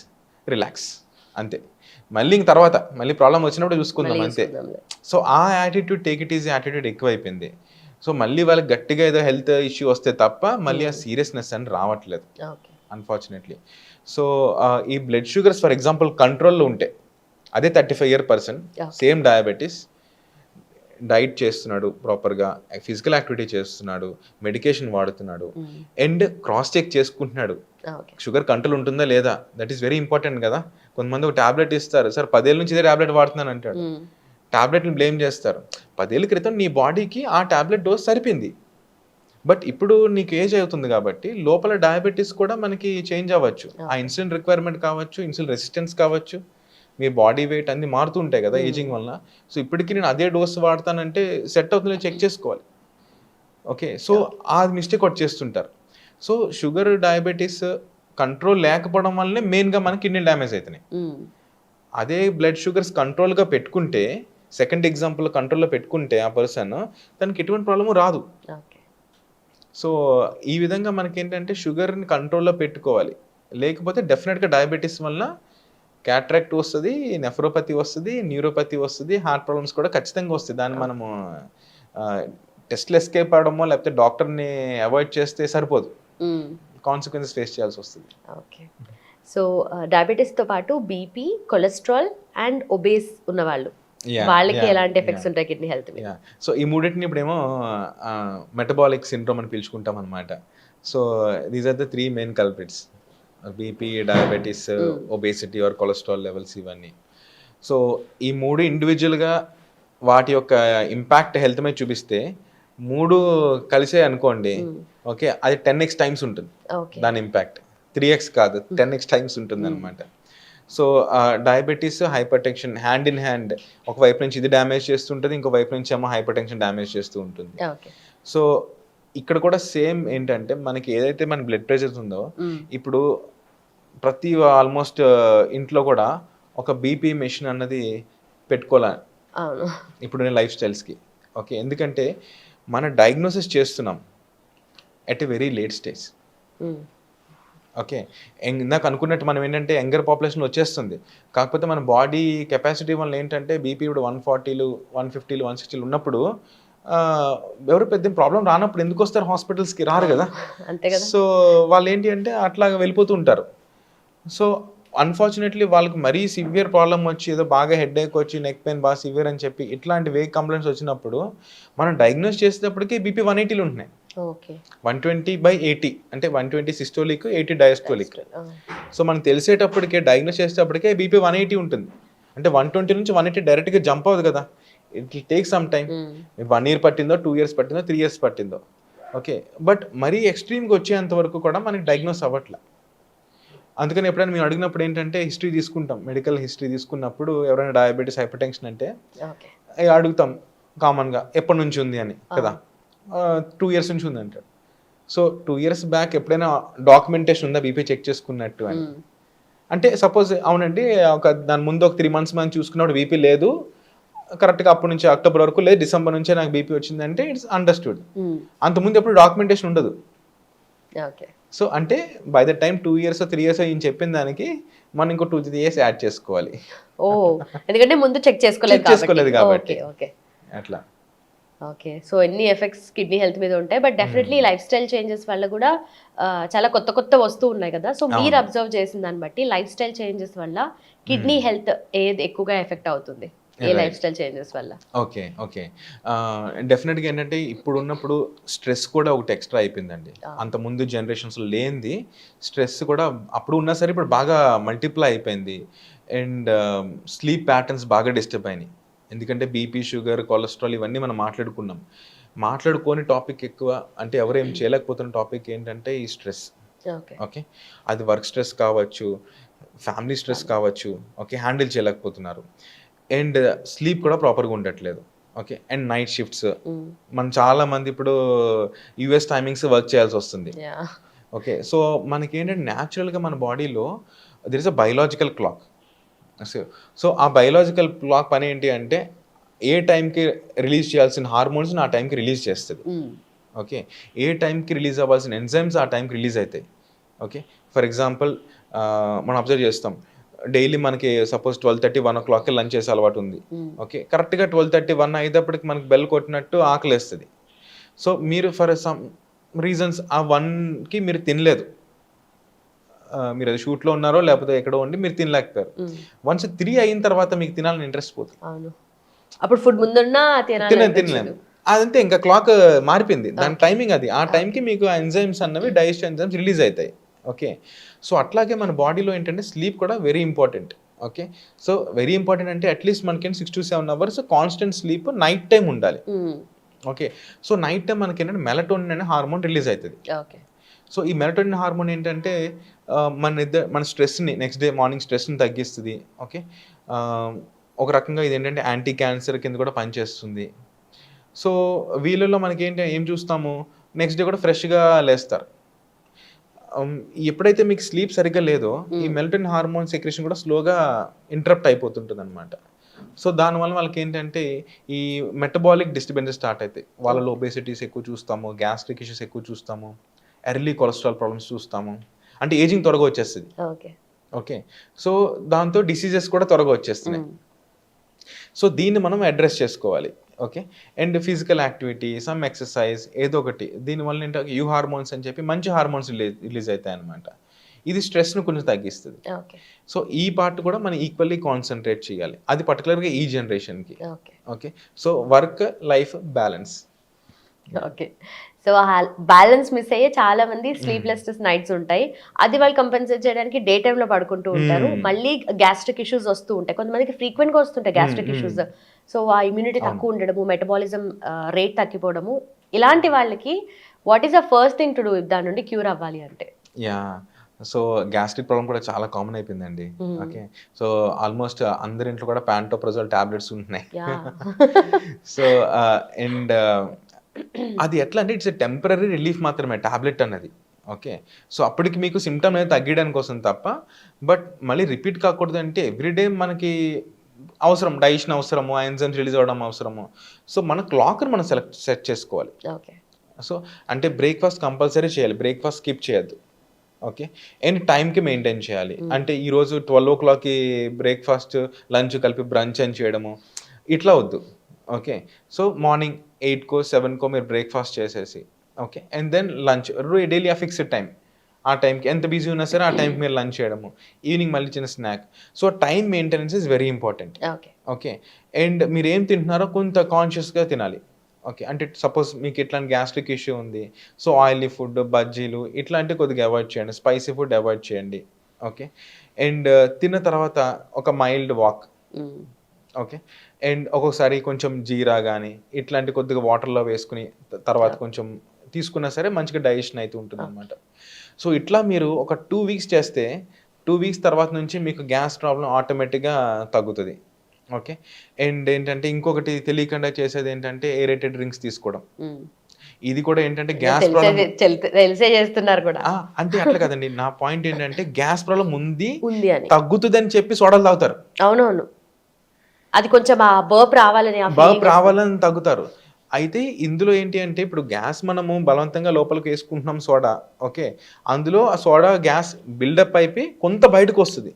relax అంతే. మళ్ళీ ఇంక తర్వాత మళ్ళీ ప్రాబ్లం వచ్చినప్పుడు చూసుకుందాం అంతే. సో ఆ attitude, take it easy attitude ఎక్కువైపోయింది. సో మళ్ళీ వాళ్ళకి గట్టిగా ఏదో హెల్త్ ఇష్యూ వస్తే తప్ప మళ్ళీ ఆ సీరియస్నెస్ అని రావట్లేదు అన్ఫార్చునేట్లీ. సో ఈ బ్లడ్ షుగర్స్ ఫర్ ఎగ్జాంపుల్ కంట్రోల్లో ఉంటే అదే 35 year person same diabetes, diet చేస్తున్నాడు ప్రాపర్గా, ఫిజికల్ యాక్టివిటీ చేస్తున్నాడు, మెడికేషన్ వాడుతున్నాడు అండ్ క్రాస్ చెక్ చేసుకుంటున్నాడు షుగర్ కంట్రోల్ ఉంటుందా లేదా. దట్ ఈస్ వెరీ ఇంపార్టెంట్ కదా. కొంతమంది ఒక టాబ్లెట్ ఇస్తారు, సార్ 10 ఏళ్ళ నుంచి ఇదే టాబ్లెట్ వాడుతున్నాను అంటాడు. టాబ్లెట్ని బ్లేమ్ చేస్తారు. 10 ఏళ్ళ క్రితం నీ బాడీకి ఆ టాబ్లెట్ డోస్ సరిపోయింది, బట్ ఇప్పుడు నీకు ఏజ్ అవుతుంది కాబట్టి లోపల డయాబెటీస్ కూడా మనకి చేంజ్ అవ్వచ్చు. ఆ ఇన్సులిన్ రిక్వైర్మెంట్ కావచ్చు, ఇన్సులిన్ రెసిస్టెన్స్ కావచ్చు, మీ బాడీ వెయిట్ అన్ని మారుతూ ఉంటాయి కదా ఏజింగ్ వల్ల. సో ఇప్పటికీ నేను అదే డోస్ వాడతానంటే సెట్ అవుతుందో చెక్ చేసుకోవాలి. ఓకే. సో ఆ మిస్టేక్ ఒకటి చేస్తుంటారు. సో షుగర్ డయాబెటీస్ కంట్రోల్ లేకపోవడం వల్లనే మెయిన్గా మనకి కిడ్నీ డ్యామేజ్ అవుతున్నాయి. అదే బ్లడ్ షుగర్స్ కంట్రోల్గా పెట్టుకుంటే, సెకండ్ ఎగ్జాంపుల్ కంట్రోల్లో పెట్టుకుంటే ఆ పర్సన్ తనకి ఎటువంటి ప్రాబ్లము రాదు. సో ఈ విధంగా మనకి ఏంటంటే షుగర్ని కంట్రోల్లో పెట్టుకోవాలి. లేకపోతే డెఫినెట్గా డయాబెటీస్ వల్ల క్యాట్రాక్ట్ వస్తుంది, నెఫ్రోపతి వస్తుంది, న్యూరోపతి వస్తుంది, హార్ట్ ప్రాబ్లమ్స్ కూడా ఖచ్చితంగా వస్తాయి. దాన్ని మనము టెస్ట్లు ఎస్కేప్ అవడమో లేకపోతే డాక్టర్ని అవాయిడ్ చేస్తే సరిపోదు, కాన్సిక్వెన్సెస్ ఫేస్ చేయాల్సి వస్తుంది. ఓకే. సో డయాబెటీస్తో పాటు బీపీ, కొలెస్ట్రాల్ అండ్ ఒబేస్ ఉన్నవాళ్ళు, వాళ్ళకి ఎలాంటి ఎఫెక్ట్స్ ఉంటాయి కిడ్నీ హెల్త్ మీద? సో ఈ మూడింటిని ఇప్పుడేమో మెటబాలిక్ సిండ్రోమ్ అని పిలుచుకుంటాం అనమాట. So these are the 3 main culprits: BP, diabetes, obesity or cholesterol levels ఇవన్నీ. సో ఈ 3 ఇండివిజువల్గా వాటి యొక్క ఇంపాక్ట్ హెల్త్ మీద చూపిస్తే 3 కలిసే అనుకోండి ఓకే, అది 10x టైమ్స్ ఉంటుంది దాని ఇంపాక్ట్. 3x కాదు, 10x టైమ్స్ ఉంటుంది అనమాట. So diabetes, hyper tension hand in hand, ఒక వైపు నుంచి ఇది డ్యామేజ్ చేస్తుంటుంది, ఇంకో వైపు నుంచి ఏమో హైపర్ టెన్షన్ డ్యామేజ్ చేస్తూ ఉంటుంది. ఓకే. సో ఇక్కడ కూడా సేమ్ ఏంటంటే మనకి ఏదైతే మన బ్లడ్ ప్రెషర్స్ ఉందో ఇప్పుడు ప్రతి ఆల్మోస్ట్ ఇంట్లో కూడా ఒక బీపీ మెషిన్ అన్నది పెట్టుకోవాలి అవును. ఇప్పుడు లైఫ్ స్టైల్స్కి. ఓకే, ఎందుకంటే మన డయాగ్నోసిస్ చేస్తున్నాం at a very late stage. Okay, ఇందాక అనుకున్నట్టు మనం ఏంటంటే యంగర్ పాపులేషన్ వచ్చేస్తుంది, కాకపోతే మన బాడీ కెపాసిటీ వల్ల ఏంటంటే బీపీ ఇప్పుడు 140లు 150లు 160లు ఉన్నప్పుడు ఎవరు పెద్ద ప్రాబ్లం రానప్పుడు ఎందుకు వస్తారు హాస్పిటల్స్కి? రారు కదా. అంతే కదా. సో వాళ్ళు ఏంటి అంటే అట్లాగా వెళ్ళిపోతూ ఉంటారు. సో అన్ఫార్చునేట్లీ వాళ్ళకి మరీ సివియర్ ప్రాబ్లం వచ్చి ఏదో బాగా హెడ్ఏక్ వచ్చి నెక్ పెయిన్ బాగా సివియర్ అని చెప్పి ఇట్లాంటి వేగ్ కంప్లైంట్స్ వచ్చినప్పుడు మనం డయాగ్నోస్ చేసేటప్పటికి బీపీ 180లు ఉంటున్నాయి. ఓకే. 120/80 అంటే 120 సిస్టోలిక్, 80 డయాస్టోలిక్. సో మనకు తెలిసేటప్పటికే డయాగ్నోస్ చేసేటప్పటికే బీపీ 180 ఉంటుంది. అంటే 120 నుంచి 180 డైరెక్ట్గా జంప్ అవ్వదు కదా, it will take some time. 1 year పట్టిందో, 2 years పట్టిందో, 3 years పట్టిందో. ఓకే, బట్ మరీ ఎక్స్ట్రీమ్గా వచ్చేంత వరకు కూడా మనకి డయాగ్నోస్ అవ్వట్లే. అందుకని ఎప్పుడైనా మేము అడిగినప్పుడు ఏంటంటే హిస్టరీ తీసుకుంటాం, మెడికల్ హిస్టరీ తీసుకున్నప్పుడు ఎవరైనా డయాబెటీస్, హైపర్ టెన్షన్ అంటే అడుగుతాం కామన్గా ఎప్పటి నుంచి ఉంది అని కదా. 2 years నుంచి ఉంది అంటాడు. సో 2 years బ్యాక్ ఎప్పుడైనా డాక్యుమెంటేషన్ ఉందా బీపీ చెక్ చేసుకున్నట్టు అని అంటే సపోజ్ అవునండి ఒక దాని ముందు ఒక 3 months మనం చూసుకున్నప్పుడు బీపీ లేదు, కరెక్ట్గా అప్పటి నుంచి అక్టోబర్ వరకు లేదు, డిసెంబర్ నుంచే నాకు బీపీ వచ్చిందంటే ఇట్స్ అండర్స్టూడ్. అంతకుముందు ఎప్పుడు డాక్యుమెంటేషన్ ఉండదు. ఓకే. సో అంటే by the time 2 years 3 years ఈయన చెప్పిన దానికి మనం ఇంకో 2-3 years యాడ్ చేసుకోవాలి. ఓ, ఎందుకంటే ముందు చెక్ చేసుకోలేదు కాబట్టి అట్లా. ఓకే. సో ఎన్ని ఎఫెక్ట్స్ కిడ్నీ హెల్త్ మీద ఉంటాయి, but definitely life style changes వల్ల కూడా చాలా కొత్త కొత్త వస్తూ ఉన్నాయి కదా. సో మీరు అబ్జర్వ్ చేసిన దాన్ని బట్టి లైఫ్ స్టైల్ చేంజెస్ వల్ల కిడ్నీ హెల్త్ ఏది ఎక్కువగా ఎఫెక్ట్ అవుతుంది, ఏ లైఫ్ స్టైల్ చేంజెస్ వల్ల? ఓకే ఓకే, డెఫినెట్గా ఏంటంటే ఇప్పుడు ఉన్నప్పుడు స్ట్రెస్ కూడా ఒకటి ఎక్స్ట్రా అయిపోయిందండి. అంత ముందు జనరేషన్స్లో లేనిది స్ట్రెస్ కూడా అప్పుడు ఉన్నా సరే ఇప్పుడు బాగా మల్టిప్లై అయిపోయింది. అండ్ స్లీప్ ప్యాటర్న్స్ బాగా డిస్టర్బ్ అయినాయి. ఎందుకంటే బీపీ, షుగర్, కొలెస్ట్రాల్ ఇవన్నీ మనం మాట్లాడుకోని టాపిక్ ఎక్కువ అంటే ఎవరు ఏం చేయలేకపోతున్న టాపిక్ ఏంటంటే ఈ స్ట్రెస్. ఓకే, అది వర్క్ స్ట్రెస్ కావచ్చు, ఫ్యామిలీ స్ట్రెస్ కావచ్చు. ఓకే, హ్యాండిల్ చేయలేకపోతున్నారు. అండ్ స్లీప్ కూడా ప్రాపర్గా ఉండట్లేదు. Okay, and night shifts. మనం చాలా మంది ఇప్పుడు యూఎస్ టైమింగ్స్ వర్క్ చేయాల్సి వస్తుంది. ఓకే, సో మనకి ఏంటంటే న్యాచురల్గా మన బాడీలో there is a biological clock. So ఆ బయలాజికల్ క్లాక్ పని ఏంటి అంటే ఏ టైంకి రిలీజ్ చేయాల్సిన హార్మోన్స్ని ఆ టైంకి రిలీజ్ చేస్తుంది. ఓకే, ఏ టైంకి రిలీజ్ అవ్వాల్సిన ఎంజైమ్స్ ఆ టైంకి రిలీజ్ అవుతాయి. ఓకే, ఫర్ ఎగ్జాంపుల్ మనం అబ్జర్వ్ చేస్తాం డైలీ మనకి సపోజ్ 12:30 1 o'clock లంచ్ చేసే అలవాటు ఉంది. ఓకే, కరెక్ట్గా 12:30 1 అయ్యేటప్పటికి మనకి బెల్ కొట్టినట్టు ఆకలి వేస్తుంది. సో మీరు ఫర్ సమ్ రీజన్స్ ఆ 1కి మీరు తినలేదు, మీరు అది షూట్లో ఉన్నారో లేకపోతే ఎక్కడో ఉండి మీరు తినలేకపోయారు. వన్స్ 3 అయిన తర్వాత మీకు తినాలని ఇంట్రెస్ట్ పోతుంది. అప్పుడు ఫుడ్ ముందున్నా తినలేము. అదంతే, ఇంకా క్లాక్ మారిపోయింది, దాని టైమింగ్ అది. ఆ టైంకి మీకు ఎంజైమ్స్ అన్నవి డైజెషన్ ఎంజైమ్స్ రిలీజ్ అవుతాయి. ఓకే, సో అట్లాగే మన బాడీలో ఏంటంటే స్లీప్ కూడా very important. Okay, so very important అంటే అట్లీస్ట్ మనకి 6 to 7 hours constant sleep night time ఉండాలి. ఓకే, సో నైట్ టైం మనకి ఏంటంటే మెలటోనిన్ అనే హార్మోన్ రిలీజ్ అవుతుంది. సో ఈ మెలటోనిన్ హార్మోన్ ఏంటంటే మన స్ట్రెస్ని నెక్స్ట్ డే మార్నింగ్ స్ట్రెస్ని తగ్గిస్తుంది. ఓకే, ఒక రకంగా ఇది ఏంటంటే యాంటీ క్యాన్సర్ కింద కూడా పనిచేస్తుంది. సో వీళ్ళలో మనకి ఏం చూస్తాము, నెక్స్ట్ డే కూడా ఫ్రెష్గా లేస్తారు. ఎప్పుడైతే మీకు స్లీప్ సరిగ్గా లేదో ఈ మెలటోనిన్ హార్మోన్ సెక్రెషన్ కూడా స్లోగా ఇంటరప్ట్ అయిపోతుంటుంది అనమాట. సో దానివల్ల వాళ్ళకి ఏంటంటే ఈ మెటబాలిక్ డిస్టర్బెన్సెస్ స్టార్ట్ అవుతాయి. వాళ్ళలో ఒబేసిటీస్ ఎక్కువ చూస్తాము, గ్యాస్ట్రిక్ ఇష్యూస్ ఎక్కువ చూస్తాము, ఎర్లీ కొలెస్ట్రాల్ ప్రాబ్లమ్స్ చూస్తాము. అంటే ఏజింగ్ త్వరగా వచ్చేస్తుంది. ఓకే, సో దాంతో డిసీజెస్ కూడా త్వరగా వచ్చేస్తున్నాయి. సో దీన్ని మనం అడ్రస్ చేసుకోవాలి. Okay, and physical activity, some exercise ఏదో ఒకటి. దీనివల్ల ఏంటంటే యూ హార్మోన్స్ అని చెప్పి మంచి హార్మోన్స్ రిలీజ్ అవుతాయి అనమాట. ఇది స్ట్రెస్ను కొంచెం తగ్గిస్తుంది. సో ఈ పార్ట్ కూడా మనం ఈక్వల్లీ కాన్సన్ట్రేట్ చేయాలి, అది పర్టికులర్గా ఈ జనరేషన్కి. Okay, so work life balance. Okay, so balance miss అయ్యే చాలా మంది స్లీప్లెస్ నైట్స్ ఉంటాయి. అది వాళ్ళు కంపెన్సేట్ చేయడానికి డే టైంలో పడుకుంటూ ఉంటారు. మళ్ళీ గ్యాస్ట్రిక్ ఇష్యూస్ వస్తూ ఉంటాయి, కొంతమందికి ఫ్రీక్వెంట్గా వస్తుంటాయి గ్యాస్ట్రిక్ ఇష్యూస్. సో ఆ ఇమ్యూనిటీ తక్కువ ఉండడము, మెటబాలిజం రేట్ తగ్గిపోవడము, ఇలాంటి వాళ్ళకి what is the first thing to do దాని నుండి క్యూర్ అవ్వాలి అంటే? యా, సో గ్యాస్ట్రిక్ ప్రాబ్లం కూడా చాలా కామన్ అయిపోయిందండి. ఓకే. సో ఆల్మోస్ట్ అందరి ఇంట్లో కూడా ప్యాంటోప్రజోల్ టాబ్లెట్స్ ఉంటున్నాయి. సో అండ్ అది ఎట్లా అంటే ఇట్స్ ఎ టెంపరరీ రిలీఫ్ మాత్రమే టాబ్లెట్ అన్నది. ఓకే. సో అప్పటికి మీకు సిమ్టమ్ అనేది తగ్గడానికి కోసం తప్ప, బట్ మళ్ళీ రిపీట్ కాకూడదు అంటే ఎవ్రీడే మనకి అవసరం, డైజెషన్ అవసరము, ఎంజైమ్స్ రిలీజ్ అవ్వడం అవసరము. సో మన క్లాక్ని మనం సెట్ చేసుకోవాలి. ఓకే. సో అంటే బ్రేక్ఫాస్ట్ కంపల్సరీ చేయాలి, బ్రేక్ఫాస్ట్ స్కిప్ చేయొద్దు. ఓకే. అండ్ టైంకి మెయింటైన్ చేయాలి. అంటే ఈరోజు 12 బ్రేక్ఫాస్ట్ లంచ్ కలిపి బ్రంచ్ అని చేయడము ఇట్లా వద్దు. ఓకే. సో మార్నింగ్ 8-7 మీరు బ్రేక్ఫాస్ట్ చేసేసి, okay, and then lunch daily ఆ ఫిక్స్డ్ టైం, ఆ టైంకి ఎంత బిజీ ఉన్నా సరే ఆ టైంకి మీరు లంచ్ చేయడము, ఈవినింగ్ మళ్ళీ చిన్న snack. So time maintenance is very important. Okay. Okay. And మీరు ఏం తింటున్నారో కొంత కాన్షియస్గా తినాలి. ఓకే. అంటే సపోజ్ మీకు ఇట్లాంటి గ్యాస్ట్రిక్ ఇష్యూ ఉంది, సో ఆయిలీ ఫుడ్, బజ్జీలు ఇట్లాంటివి కొద్దిగా అవాయిడ్ చేయండి, స్పైసీ ఫుడ్ అవాయిడ్ చేయండి. ఓకే. అండ్ తిన్న తర్వాత ఒక మైల్డ్ వాక్. ఓకే. అండ్ ఒక్కొక్కసారి కొంచెం జీరా కానీ ఇట్లాంటి కొద్దిగా వాటర్లో వేసుకుని తర్వాత కొంచెం తీసుకున్నా సరే మంచిగా డైజెషన్ అయితే ఉంటుంది అనమాట. సో ఇట్లా మీరు ఒక 2 వీక్స్ చేస్తే 2 వీక్స్ తర్వాత నుంచి మీకు గ్యాస్ ప్రాబ్లం ఆటోమేటిక్గా తగ్గుతుంది. ఓకే. అండ్ ఏంటంటే ఇంకొకటి తెలియకుండా చేసేది ఏంటంటే ఏరేటెడ్ డ్రింక్స్ తీసుకోవడం. ఇది కూడా ఏంటంటే గ్యాస్ ప్రాబ్లం తెలిసే చేస్తున్నారు కూడా. అంటే అట్లా కదండి, నా పాయింట్ ఏంటంటే గ్యాస్ ప్రాబ్లం ఉంది అని తగ్గుతుంది అని చెప్పి సోడాలు తాగుతారు. అవునవును, అది కొంచెం ఆ బర్ప్ రావాలని తగ్గుతారు. అయితే ఇందులో ఏంటి అంటే ఇప్పుడు గ్యాస్ మనము బలవంతంగా లోపలికి వేసుకుంటున్నాం సోడా. ఓకే. అందులో ఆ సోడా గ్యాస్ బిల్డప్ అయిపోయి కొంత బయటకు వస్తుంది,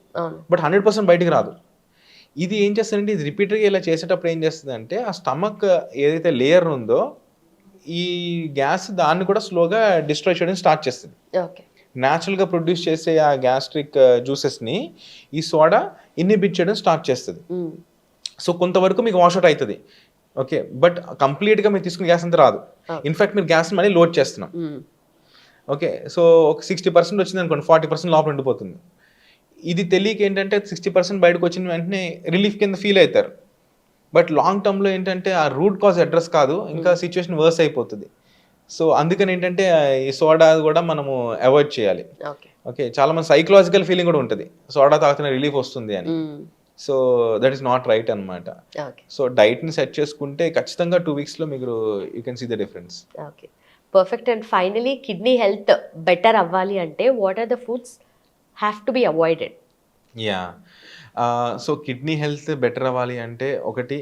బట్ 100% బయటకు రాదు. ఇది ఏం చేస్తుందంటే ఇది రిపీటెడ్గా ఇలా చేసేటప్పుడు ఏం చేస్తుంది అంటే ఆ స్టమక్ ఏదైతే లేయర్ ఉందో ఈ గ్యాస్ దాన్ని కూడా స్లోగా డిస్ట్రాయ్ చేయడం స్టార్ట్ చేస్తుంది. న్యాచురల్గా ప్రొడ్యూస్ చేసే ఆ గ్యాస్ట్రిక్ జ్యూసెస్ని ఈ సోడా ఇన్హిబిట్ చేయడం స్టార్ట్ చేస్తుంది. సో కొంతవరకు మీకు వాష్అవుట్ అవుతుంది. ఓకే. బట్ కంప్లీట్గా మీరు తీసుకున్న గ్యాస్ అంతా రాదు. ఇన్ఫాక్ట్ మీరు గ్యాస్ మళ్ళీ లోడ్ చేస్తున్నాం. ఓకే. సో ఒక 60% వచ్చింది అనుకోండి, 40% లోపల ఉండిపోతుంది. ఇది తెలియక ఏంటంటే 60% బయటకు వచ్చిన వెంటనే రిలీఫ్ కింద ఫీల్ అవుతారు. బట్ లాంగ్ టర్మ్లో ఏంటంటే ఆ రూట్ కాజ్ అడ్రస్ కాదు, ఇంకా సిచ్యువేషన్ వర్స్ అయిపోతుంది. సో అందుకని ఏంటంటే ఈ సోడా కూడా మనము అవాయిడ్ చేయాలి. ఓకే. చాలా మంది సైకలాజికల్ ఫీలింగ్ కూడా ఉంటుంది, సోడా తాగుతున్న రిలీఫ్ వస్తుంది అని. So that is not right అనమాట. సో డైట్ని సెట్ చేసుకుంటే ఖచ్చితంగా 2 వీక్స్లో మీరు you can see the difference. Okay, perfect. And finally kidney health better అవ్వాలి అంటే what are the foods have to be avoided? Yeah. So kidney health better అవ్వాలి అంటే ఒకటి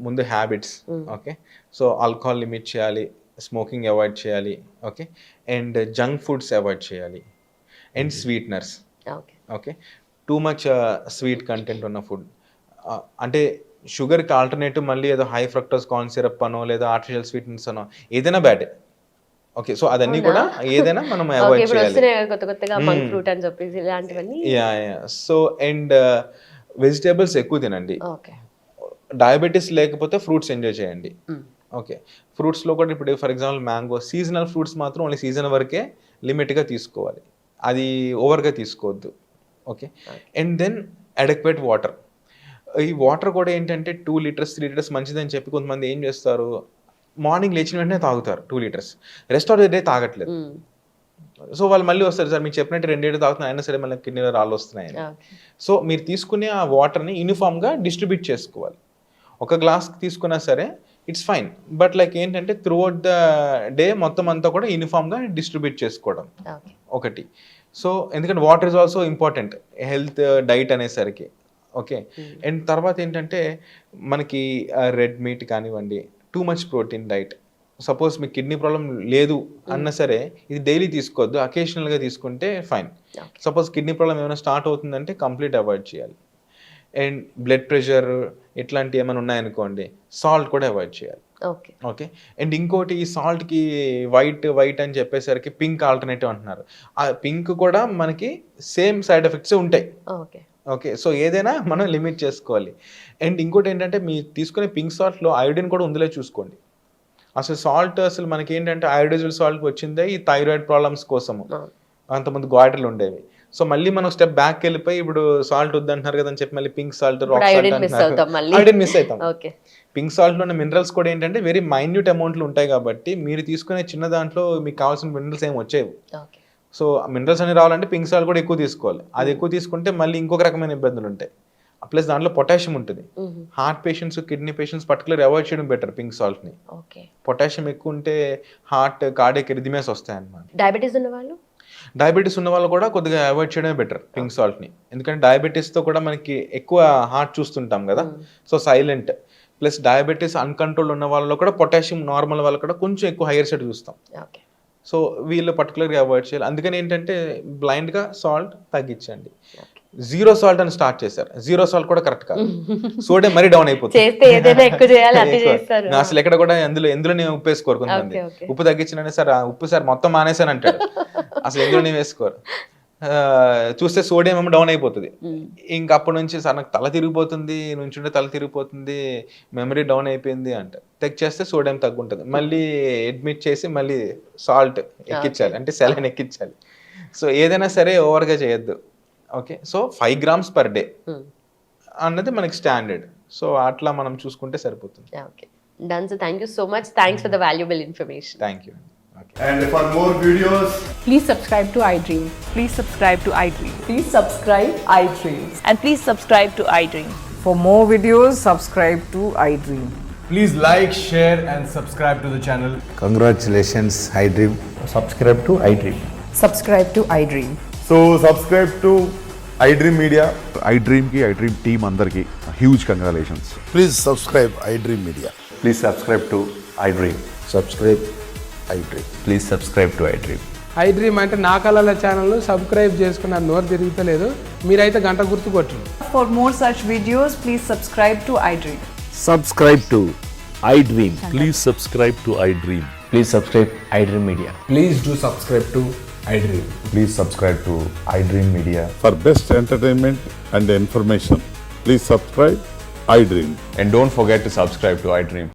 ముందు habits. Okay. So alcohol limit చేయాలి, స్మోకింగ్ అవాయిడ్ చేయాలి. Okay. And junk foods avoid చేయాలి, and sweeteners. Okay. Too much sweet content ఉన్న food, అంటే షుగర్కి ఆల్టర్నేటివ్ మళ్ళీ ఏదో హై ఫ్రక్టోస్ కార్న్ సిరప్ అనో లేదా ఆర్టిఫిషియల్ స్వీట్నెస్ అనో ఏదైనా బ్యాడ్. ఓకే. సో అదన్నీ కూడా ఏదైనా మనం అవాయిడ్ చేయాలి. యా. సో అండ్ వెజిటేబుల్స్ ఎక్కువ తినండి. డయాబెటీస్ లేకపోతే ఫ్రూట్స్ ఎంజాయ్ చేయండి. ఓకే. ఫ్రూట్స్లో కూడా ఇప్పుడు for example mango, seasonal fruits మాత్రం ఓన్లీ సీజన్ వరకే లిమిట్గా తీసుకోవాలి, అది ఓవర్గా తీసుకోవద్దు. Okay. And then adequate water. ఈ వాటర్ కూడా ఏంటంటే 2 లీటర్స్ 3 లీటర్స్ మంచిదని చెప్పి కొంతమంది ఏం చేస్తారు, మార్నింగ్ లేచిన వెంటనే తాగుతారు 2 litres, rest of the day తాగట్లేదు. సో వాళ్ళు మళ్ళీ వస్తారు, సార్ మీకు చెప్పినట్టు 2 లీటర్ తాగుతున్నా అయినా సరే మళ్ళీ కిడ్నీలో రాళ్ళు వస్తున్నాయని. సో మీరు తీసుకునే ఆ వాటర్ని యూనిఫామ్గా డిస్ట్రిబ్యూట్ చేసుకోవాలి. ఒక గ్లాస్ తీసుకున్నా సరే ఇట్స్ ఫైన్, బట్ లైక్ ఏంటంటే త్రూ అవుట్ ద డే మొత్తం అంతా కూడా యూనిఫామ్గా డిస్ట్రిబ్యూట్ చేసుకోవడం ఒకటి. సో ఎందుకంటే water is also important health diet అనేసరికి. ఓకే. అండ్ తర్వాత ఏంటంటే మనకి రెడ్ మీట్ కానివ్వండి, two much protein diet. Suppose మీకు కిడ్నీ ప్రాబ్లం లేదు అన్నా సరే ఇది డైలీ తీసుకోవద్దు, అకేషనల్గా తీసుకుంటే ఫైన్. సపోజ్ కిడ్నీ ప్రాబ్లం ఏమైనా స్టార్ట్ అవుతుందంటే కంప్లీట్ అవాయిడ్ చేయాలి. అండ్ బ్లడ్ ప్రెషర్ ఇట్లాంటివి ఏమైనా ఉన్నాయనుకోండి, సాల్ట్ కూడా అవాయిడ్ చేయాలి. ఓకే. అండ్ ఇంకోటి ఈ సాల్ట్కి వైట్ అని చెప్పేసరికి పింక్ ఆల్టర్నేటివ్ అంటున్నారు. ఆ పింక్ కూడా మనకి సేమ్ సైడ్ ఎఫెక్ట్స్ ఉంటాయి. ఓకే. సో ఏదైనా మనం లిమిట్ చేసుకోవాలి. అండ్ ఇంకోటి ఏంటంటే మీరు తీసుకునే పింక్ సాల్ట్లో అయోడిన్ కూడా ఉందిలే చూసుకోండి. అసలు సాల్ట్ అసలు మనకి ఏంటంటే అయోడైజ్డ్ సాల్ట్ వచ్చిందే ఈ థైరాయిడ్ ప్రాబ్లమ్స్ కోసము, అంతమంది గాయిటర్లు ఉండేవి. సో మళ్ళీ మనం స్టెప్ బ్యాక్ వెళ్ళిపోయి ఇప్పుడు సాల్ట్ వద్దంటున్నారు కదా అని చెప్పి మళ్ళీ pink salt, rock salt iodine miss అవుతాం. పింక్ సాల్ట్లో ఉన్న మినరల్స్ కూడా ఏంటంటే వెరీ మైన్యూట్ అమౌంట్లు ఉంటాయి కాబట్టి మీరు తీసుకునే చిన్న దాంట్లో మీకు కావాల్సిన మినరల్స్ ఏమి వచ్చేవి. సో మినరల్స్ అన్ని రావాలంటే పింక్ సాల్ట్ కూడా ఎక్కువ తీసుకోవాలి. అది ఎక్కువ తీసుకుంటే మళ్ళీ ఇంకొక రకమైన ఇబ్బందులు ఉంటాయి. ప్లస్ దాంట్లో పొటాషియం ఉంటుంది. Heart patients, kidney patients particular avoid చేయడం బెటర్ పింక్ సాల్ట్ని. ఓకే. పొటాషియం ఎక్కువ ఉంటే హార్ట్, కార్డియక్ ఎరిథమియాస్ వస్తాయి అన్నమాట. డయాబెటీస్ ఉన్న వాళ్ళు? డయాబెటీస్ ఉన్న వాళ్ళు కూడా కొద్దిగా అవాయిడ్ చేయడమే బెటర్ పింక్ సాల్ట్ని. ఎందుకంటే డయాబెటీస్తో కూడా మనకి ఎక్కువ హార్ట్ చూస్తుంటాం కదా, so silent. Plus diabetes uncontrol ఉన్న వాళ్ళలో కూడా పొటాషియం నార్మల్ వాళ్ళు కూడా కొంచెం ఎక్కువ హైయర్ సైడ్ చూస్తాం. ఓకే. సో వీళ్ళు పర్టికులర్గా అవాయిడ్ చేయాలి. అందుకని ఏంటంటే బ్లైండ్గా సాల్ట్ తగ్గించండి. జీరో సాల్ట్ అని స్టార్ట్ చేశారు. జీరో సాల్ట్ కూడా కరెక్ట్ కాదు, సోడియం మరీ డౌన్ అయిపోతుంది. చేస్తే ఏదైనా ఎక్కువ చేయాలి అట్లా చేస్తారు. అసలు ఎక్కడ కూడా ఎందులోనే ఉప్పు వేసుకోరు కొంతమంది. ఉప్పు తగ్గించిన సార్ ఉప్పు సార్ మొత్తం మానేసాను అంటాడు, అసలు ఎందులోనే వేసుకోరు. చూస్తే సోడియం ఏమో డౌన్ అయిపోతుంది. ఇంక అప్పటి నుంచి సార్ నాకు తల తిరిగిపోతుంది, నుంచుంటే తల తిరిగిపోతుంది, మెమరీ డౌన్ అయిపోయింది అంటే చెక్ చేస్తే సోడియం తగ్గుంటుంది. మళ్ళీ అడ్మిట్ చేసి మళ్ళీ సాల్ట్ ఎక్కించాలి, అంటే సెలైన్ ఎక్కించాలి. సో ఏదైనా సరే ఓవర్గా చేయొద్దు. Okay. So 5 grams per day అన్నది మనకి స్టాండర్డ్. సో అట్లా మనం చూసుకుంటే సరిపోతుంది. Okay, done. So thank you so much. Thanks for the valuable information. Thank you. And for more videos, Please subscribe to iDream. Please subscribe to iDream. Please subscribe iDream. And please subscribe to iDream. For more videos, subscribe to iDream. please like, share, and subscribe to the channel. Congratulations, iDream. subscribe to iDream. Subscribe to iDream. So subscribe to iDream Media. iDream ki iDream team అందరికి huge congratulations. Please subscribe iDream Media. Please subscribe to iDream. Subscribe iDream. Please subscribe to iDream. iDream అంటే నా కళల channel subscribe చేసుకున్న నోరు తిరుగుతలేదు, మీరైతే గంట గుర్తు కొట్టండి. For more such videos, please subscribe to iDream. Subscribe to iDream. Please subscribe to iDream. Please subscribe iDream Media. Please do subscribe to iDream. Please subscribe to iDream Media. For best entertainment and information, please subscribe iDream. And don't forget to subscribe to iDream.